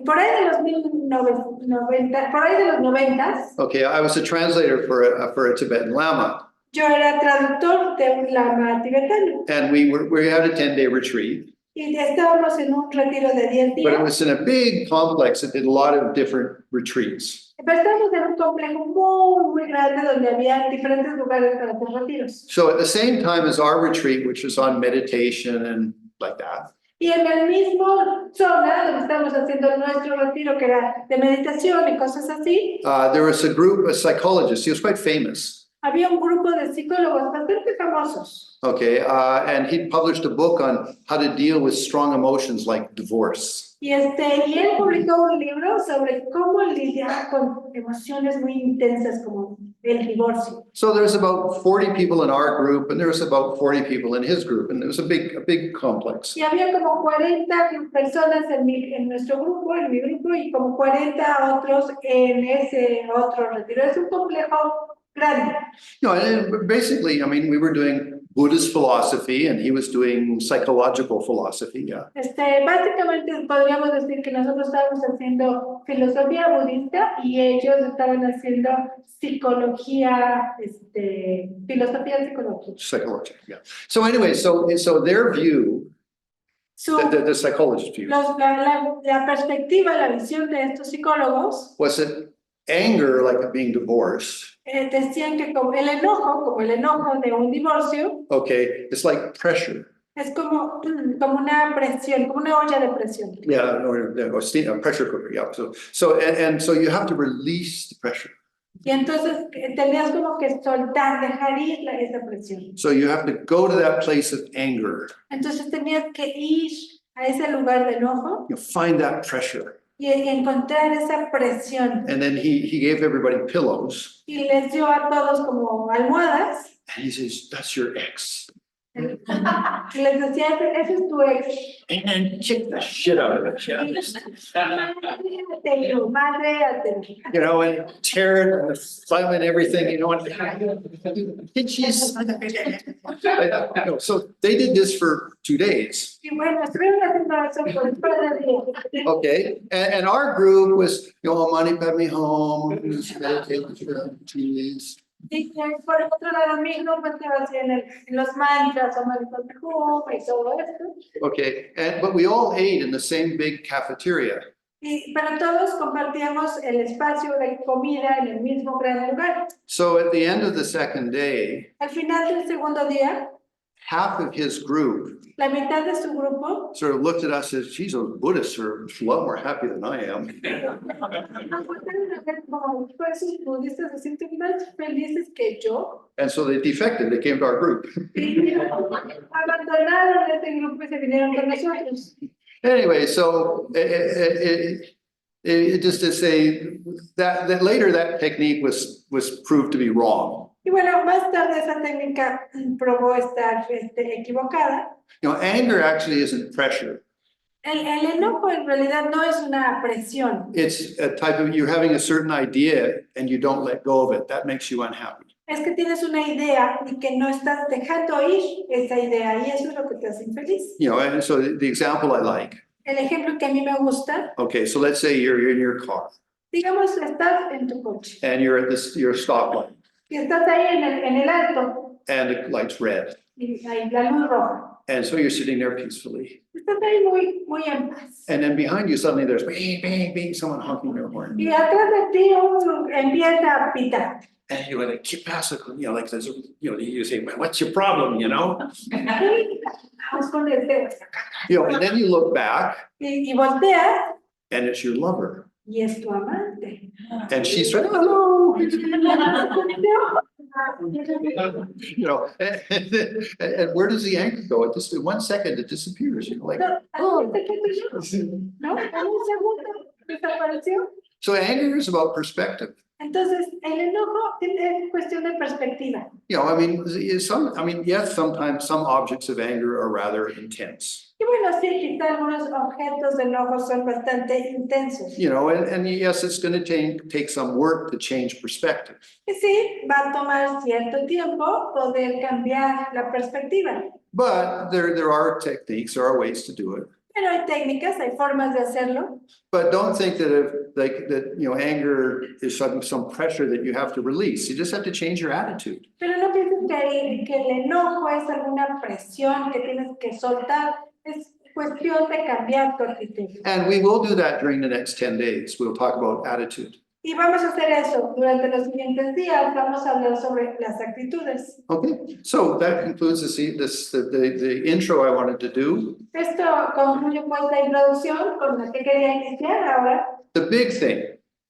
Por ahí de los 1990, por ahí de los 90s. Okay, I was a translator for a Tibetan Lama. Yo era traductor de un lama tibetano. And we had a 10-day retreat. Y estábamos en un retiro de 10 días. But it was in a big complex that did a lot of different retreats. Pero estábamos en un complejo muy grande donde había diferentes lugares para hacer retiros. So at the same time as our retreat, which was on meditation and like that. Y en el mismo zona donde estábamos haciendo nuestro retiro, que era de meditación y cosas así, There was a group of psychologists. He was quite famous. había un grupo de psicólogos bastante famosos. Okay, and he published a book on how to deal with strong emotions like divorce. Y él publicó un libro sobre cómo lidiar con emociones muy intensas como el divorcio. So there's about 40 people in our group, and there was about 40 people in his group, and it was a big complex. Y había como 40 personas en nuestro grupo, en mi grupo, y como 40 otros en ese otro retiro. Es un complejo grande. No, and basically, I mean, we were doing Buddhist philosophy, and he was doing psychological philosophy. Yeah. Básicamente podríamos decir que nosotros estábamos haciendo filosofía budista y ellos estaban haciendo psicología, filosofía psicológica. Psychology, yeah. So anyway, so their view, the psychologist view, La perspectiva, la visión de estos psicólogos was that anger, like being divorced, decían que como el enojo de un divorcio, okay, it's like pressure. es como una presión, como una olla de presión. Yeah, or steam, a pressure cooker, yeah. So you have to release the pressure. Y entonces tenías como que soltar, dejar ir esa presión. So you have to go to that place of anger. Entonces tenías que ir a ese lugar de enojo. You find that pressure. y encontrar esa presión. And then he gave everybody pillows. Y les dio a todos como almohadas. And he says, that's your ex. Y les decía, ese es tu ex. And then kick the shit out of it. Yeah. You know, and tear it and the file and everything, you know, and so they did this for 2 days. Y bueno, estuvieron haciendo eso por un par de días. Okay, and our group was, you know, money got me home, meditate for 2 days. Y por otro lado, mi grupo estaba así en los mantras, o y todo esto. Okay, but we all ate in the same big cafeteria. Pero todos compartíamos el espacio de comida en el mismo gran lugar. So at the end of the second day, Al final del segundo día, half of his group la mitad de su grupo sort of looked at us as, geez, those Buddhists are a lot more happy than I am. budistas se sienten más felices que yo. And so they defected, they came to our group. Abandonaron este grupo y se vinieron con nosotros. Anyway, so it just to say that later that technique was proved to be wrong. Y bueno, más tarde esa técnica probó estar equivocada. You know, anger actually isn't pressure. El enojo en realidad no es una presión. It's a type of, you're having a certain idea and you don't let go of it. That makes you unhappy. Es que tienes una idea y que no estás dejando ir esa idea y eso es lo que te hace infeliz. You know, and so the example I like. El ejemplo que a mí me gusta. Okay, so let's say you're in your car. Digamos, estás en tu coche. And you're at your stoplight. Y estás ahí en el alto. And the light's red. Y ahí la luz roja. And so you're sitting there peacefully. Estás ahí muy en paz. And then behind you suddenly there's bing, bing, bing, someone honking their horn. Y atrás de ti empieza a pitar. And you're like, keep passing, you know, like there's, you know, you say, well, what's your problem, you know? Vamos con el dedo. You know, and then you look back. Y volteas. And it's your lover. Y es tu amante. And she's like, hello. You know, and where does the anger go? It just in 1 second it disappears. You know, like, oh. So anger is about perspective. Entonces, el enojo es cuestión de perspectiva. You know, I mean, yes, sometimes some objects of anger are rather intense. Y bueno, sí, quizá algunos objetos de enojo son bastante intensos. You know, and yes, it's going to take some work to change perspective. Y sí, va a tomar cierto tiempo poder cambiar la perspectiva. But there are techniques, there are ways to do it. Pero hay técnicas, hay formas de hacerlo. But don't think that you know, anger is some pressure that you have to release. You just have to change your attitude. Pero no pienses que el enojo es alguna presión que tienes que soltar. Es cuestión de cambiar tu actitud. And we will do that during the next 10 days. We'll talk about attitude. Y vamos a hacer eso durante los siguientes días. Vamos a hablar sobre las actitudes. Okay, so that concludes the intro I wanted to do. Esto concluye pues la introducción con la que quería iniciar ahora. The big thing.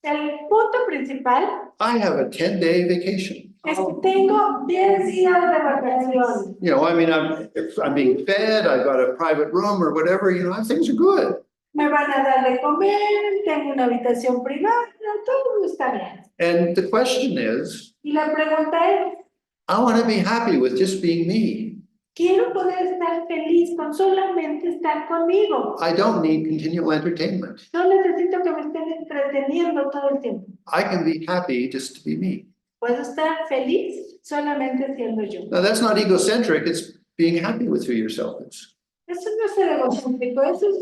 El punto principal. I have a 10-day vacation. Es que tengo 10 días de vacación. You know, I mean, I'm being fed. I've got a private room or whatever. You know, things are good. Me van a dar de comer, tengo una habitación privada, todo está bien. And the question is, y la pregunta es, I want to be happy with just being me. Quiero poder estar feliz con solamente estar conmigo. I don't need continual entertainment. No necesito que me estén entreteniendo todo el tiempo. I can be happy just to be me. Puedo estar feliz solamente siendo yo. Now that's not egocentric, it's being happy with who yourself is. Eso no es ser egocéntrico, eso es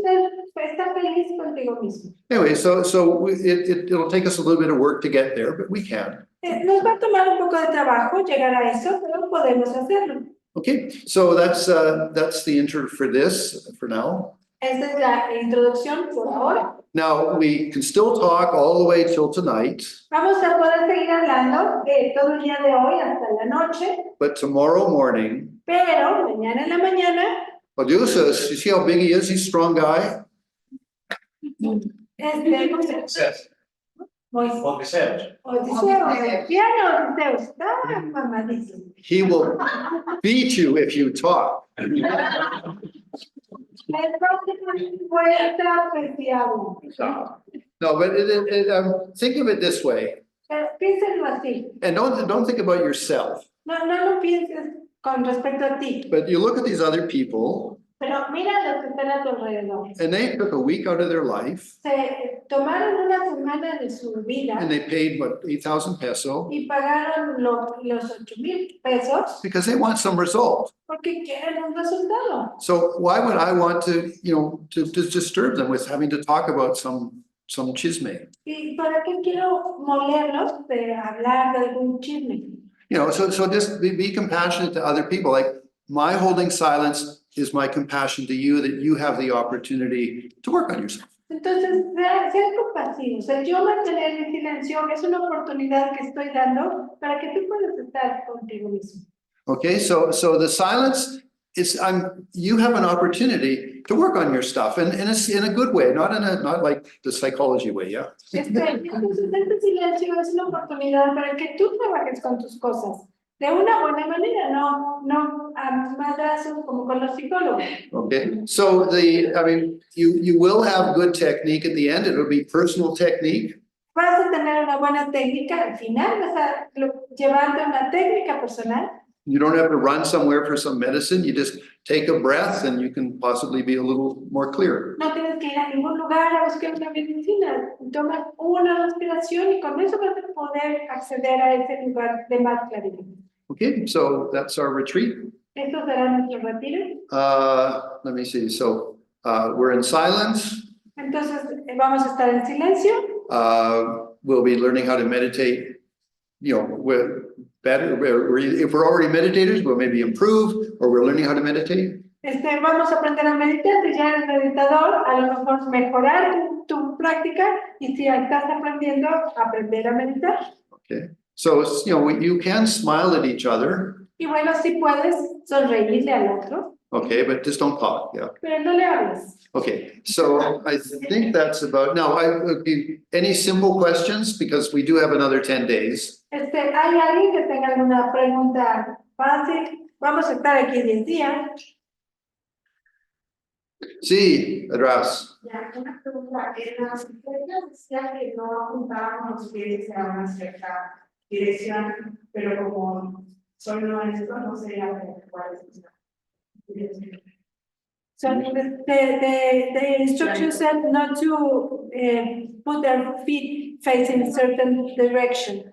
estar feliz contigo mismo. Anyway, so it'll take us a little bit of work to get there, but we can. Nos va a tomar un poco de trabajo llegar a eso, pero podemos hacerlo. Okay, so that's the intro for this for now. Esta es la introducción por ahora. Now we can still talk all the way till tonight. Vamos a poder seguir hablando todo el día de hoy hasta la noche. But tomorrow morning. Pero mañana en la mañana. Odysseus, you see how big he is? He's a strong guy. Odysseus. Mamadísimo. He will beat you if you talk. Puerta apreciable. No, but think of it this way, Piénsalo así. and don't think about yourself, No lo pienses con respecto a ti, but you look at these other people, pero mira lo que están a tu alrededor. and they took a week out of their life, Se tomaron una semana de su and vida they paid, what, 8,000 peso, y pagaron los 8,000 pesos because they want some result. porque quieren un resultado. So why would I want to, to disturb them with having to talk about some chisme? ¿Y para qué quiero molerlos de hablar de algún chisme? So just be compassionate to other people. Like my holding silence is my compassion to you, that you have the opportunity to work on yourself. Entonces, sean compasivos. El yo mantener mi silencio es una oportunidad que estoy dando para que tú puedas estar contigo mismo. Okay, so the silence is you have an opportunity to work on your stuff, and in a good way, not like the psychology way, yeah. Entonces, este silencio es una oportunidad para que tú trabajes con tus cosas de una buena manera, no a madrazos como con los psicólogos. Okay, so you will have good technique at the end. It'll be personal technique. Vas a tener una buena técnica al final, vas a llevarte una técnica personal. You don't have to run somewhere for some medicine. You just take a breath and you can possibly be a little more clear. No tienes que ir a ningún lugar a buscar una medicina. Tomas una respiración y con eso vas a poder acceder a ese lugar de más claridad. Okay, so that's our retreat. Esto será nuestro retiro. Let me see. So we're in silence. Entonces vamos a estar en silencio. We'll be learning how to meditate, with better. If we're already meditators, we'll maybe improve, or we're learning how to meditate. Vamos a aprender a meditar. Si ya eres meditador, a lo mejor mejorar tu práctica, y si estás aprendiendo, aprender a meditar. Okay. So, you can smile at each other. Y bueno, si puedes sonreírle al otro. Okay, but just don't talk, yeah. Pero no le hables. Okay, so I think that's about, now, any simple questions, because we do have another 10 days. ¿Hay alguien que tenga alguna pregunta fácil? Vamos a estar aquí 10 días. Sí, atrás. Ya, una pregunta. En las historias decía que no apuntábamos los pies a una cierta dirección, pero como solo esto no sería cuál es la dirección. So the instruction said not to put their feet facing a certain direction.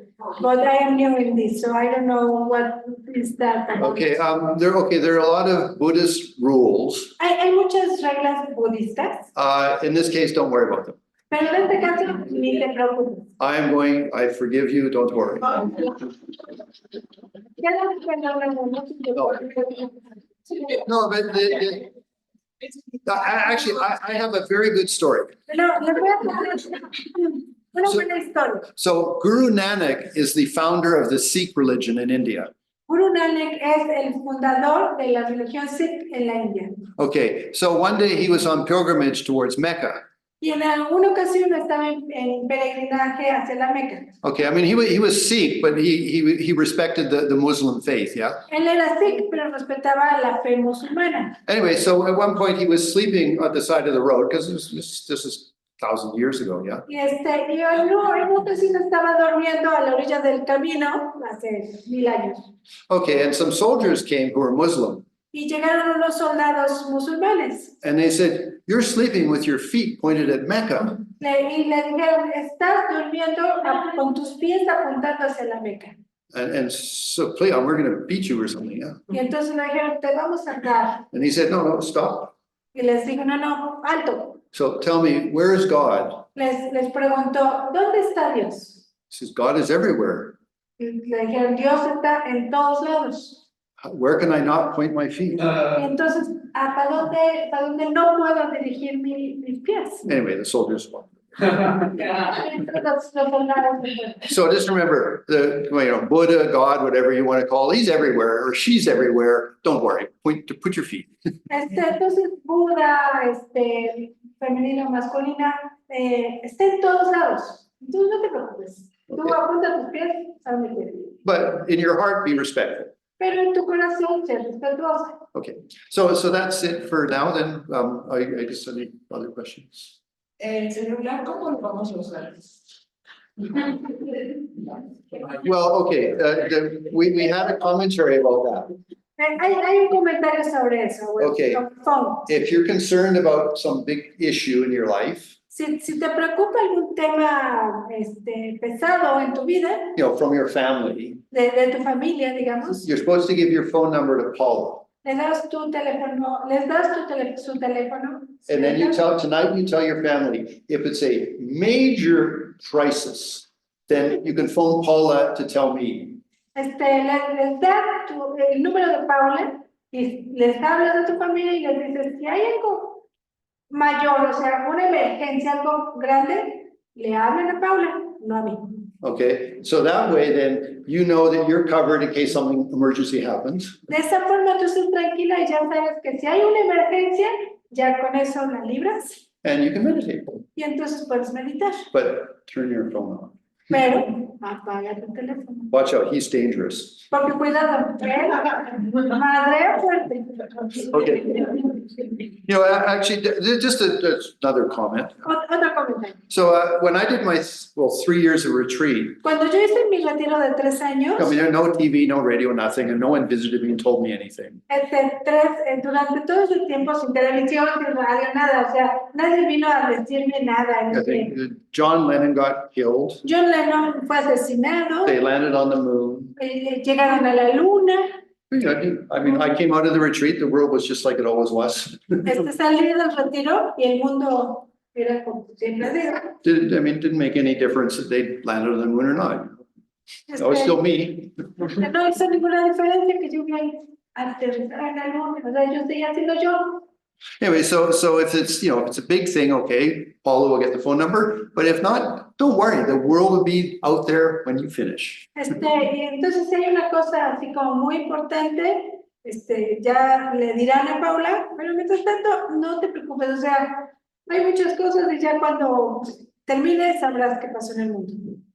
But I am new in this, so I don't know what is that. Okay, there are a lot of Buddhist rules. Hay muchas reglas budistas, In this case, don't worry about them. pero en este caso ni te preocupes. I forgive you, don't worry. Ya no te perdono, no te preocupes. No, but actually, I have a very good story. No, les voy a contar una buena historia. So Guru Nanak is the founder of the Sikh religion in India. Guru Nanak es el fundador de la religión Sikh en la India. Okay, so one day he was on pilgrimage towards Mecca. Y en alguna ocasión estaba en peregrinaje hacia la Meca. Okay, I mean, he was Sikh, but he respected the Muslim faith, yeah? Él era Sikh, pero respetaba la fe musulmana. Anyway, so at one point he was sleeping at the side of the road, because this is 1,000 years ago, yeah? Y en una ocasión estaba durmiendo a la orilla del camino hace 1000 años. Okay, and some soldiers came who were Muslim. Y llegaron unos soldados musulmanes. And they said, "You're sleeping with your feet pointed at Mecca." Y le dijeron, estás durmiendo con tus pies apuntando hacia la Meca. And so, please, we're going to beat you or something, yeah? Y entonces le dijeron, te vamos a dar. And he said, no, stop. Y les dijo, no, alto. So tell me, where is God? Les preguntó, ¿dónde está Dios? He says, God is everywhere. Y le dijeron, Dios está en todos lados. Where can I not point my feet? Y entonces, ¿para dónde no puedo dirigir mis pies? Anyway, the soldiers won. Entonces, los soldados se fueron. So just remember, Buddha, God, whatever you want to call, he's everywhere or she's everywhere. Don't worry, put your feet. Entonces, Buda, femenino, masculina, está en todos lados. Entonces, no te preocupes. Tú Okay. apunta tus pies a donde quieres. But in your heart, be respectful. pero en tu corazón ser respetuosa. Okay, so that's it for now then. I guess any other questions? El celular, ¿cómo lo vamos a usar? Well, okay, we had a commentary about that. Hay un comentario sobre eso. Bueno, Okay. phone. If you're concerned about some big issue in your life, Si te preocupa algún tema pesado en tu vida, you know, from your family, de tu familia, digamos, you're supposed to give your phone number to Paula. les das tu su teléfono. And then tonight you tell your family, if it's a major crisis, then you can phone Paula to tell me. Les das el número de Paula y les hablas de tu familia y les dices, si hay algo mayor, o sea, una emergencia, algo grande, le hablan a Paula, no a mí. Okay, so that way then you know that you're covered in case something emergency happens. De esa forma tú estás tranquila y ya sabes que si hay una emergencia, ya con eso la libras And you can meditate, y entonces puedes meditar. but turn your phone on. Pero apaga tu teléfono. Watch out, he's dangerous. Porque cuidado, madre fuerte. Okay. You know, actually, just another comment. Otro comentario. So when I did my, 3 years of retreat, Cuando yo hice mi retiro de 3 años, I mean, there no TV, no radio, nothing, and no one visited me and told me anything. durante todo ese tiempo sin televisión, sin radio, nada, o sea, nadie vino a decirme nada. I think John Lennon got killed. John Lennon fue asesinado, They landed on the moon. llegaron a la luna, You know, I mean, I came out of the retreat, the world was just like it always was. salí del retiro y el mundo era como siempre ha sido. Didn't make any difference if they landed on the moon or not. That was still me. No hizo ninguna diferencia que yo vi aterrizar en la luna, o sea, yo seguía siendo yo. Anyway, so if it's, you know, if it's a big thing, okay, Paula will get the phone number, but if not, don't worry, the world will be out there when you finish. Y entonces si hay una cosa así como muy importante, ya le dirán a Paula, pero mientras tanto, no te preocupes, o sea, hay muchas cosas y ya cuando termines sabrás qué pasó en el mundo.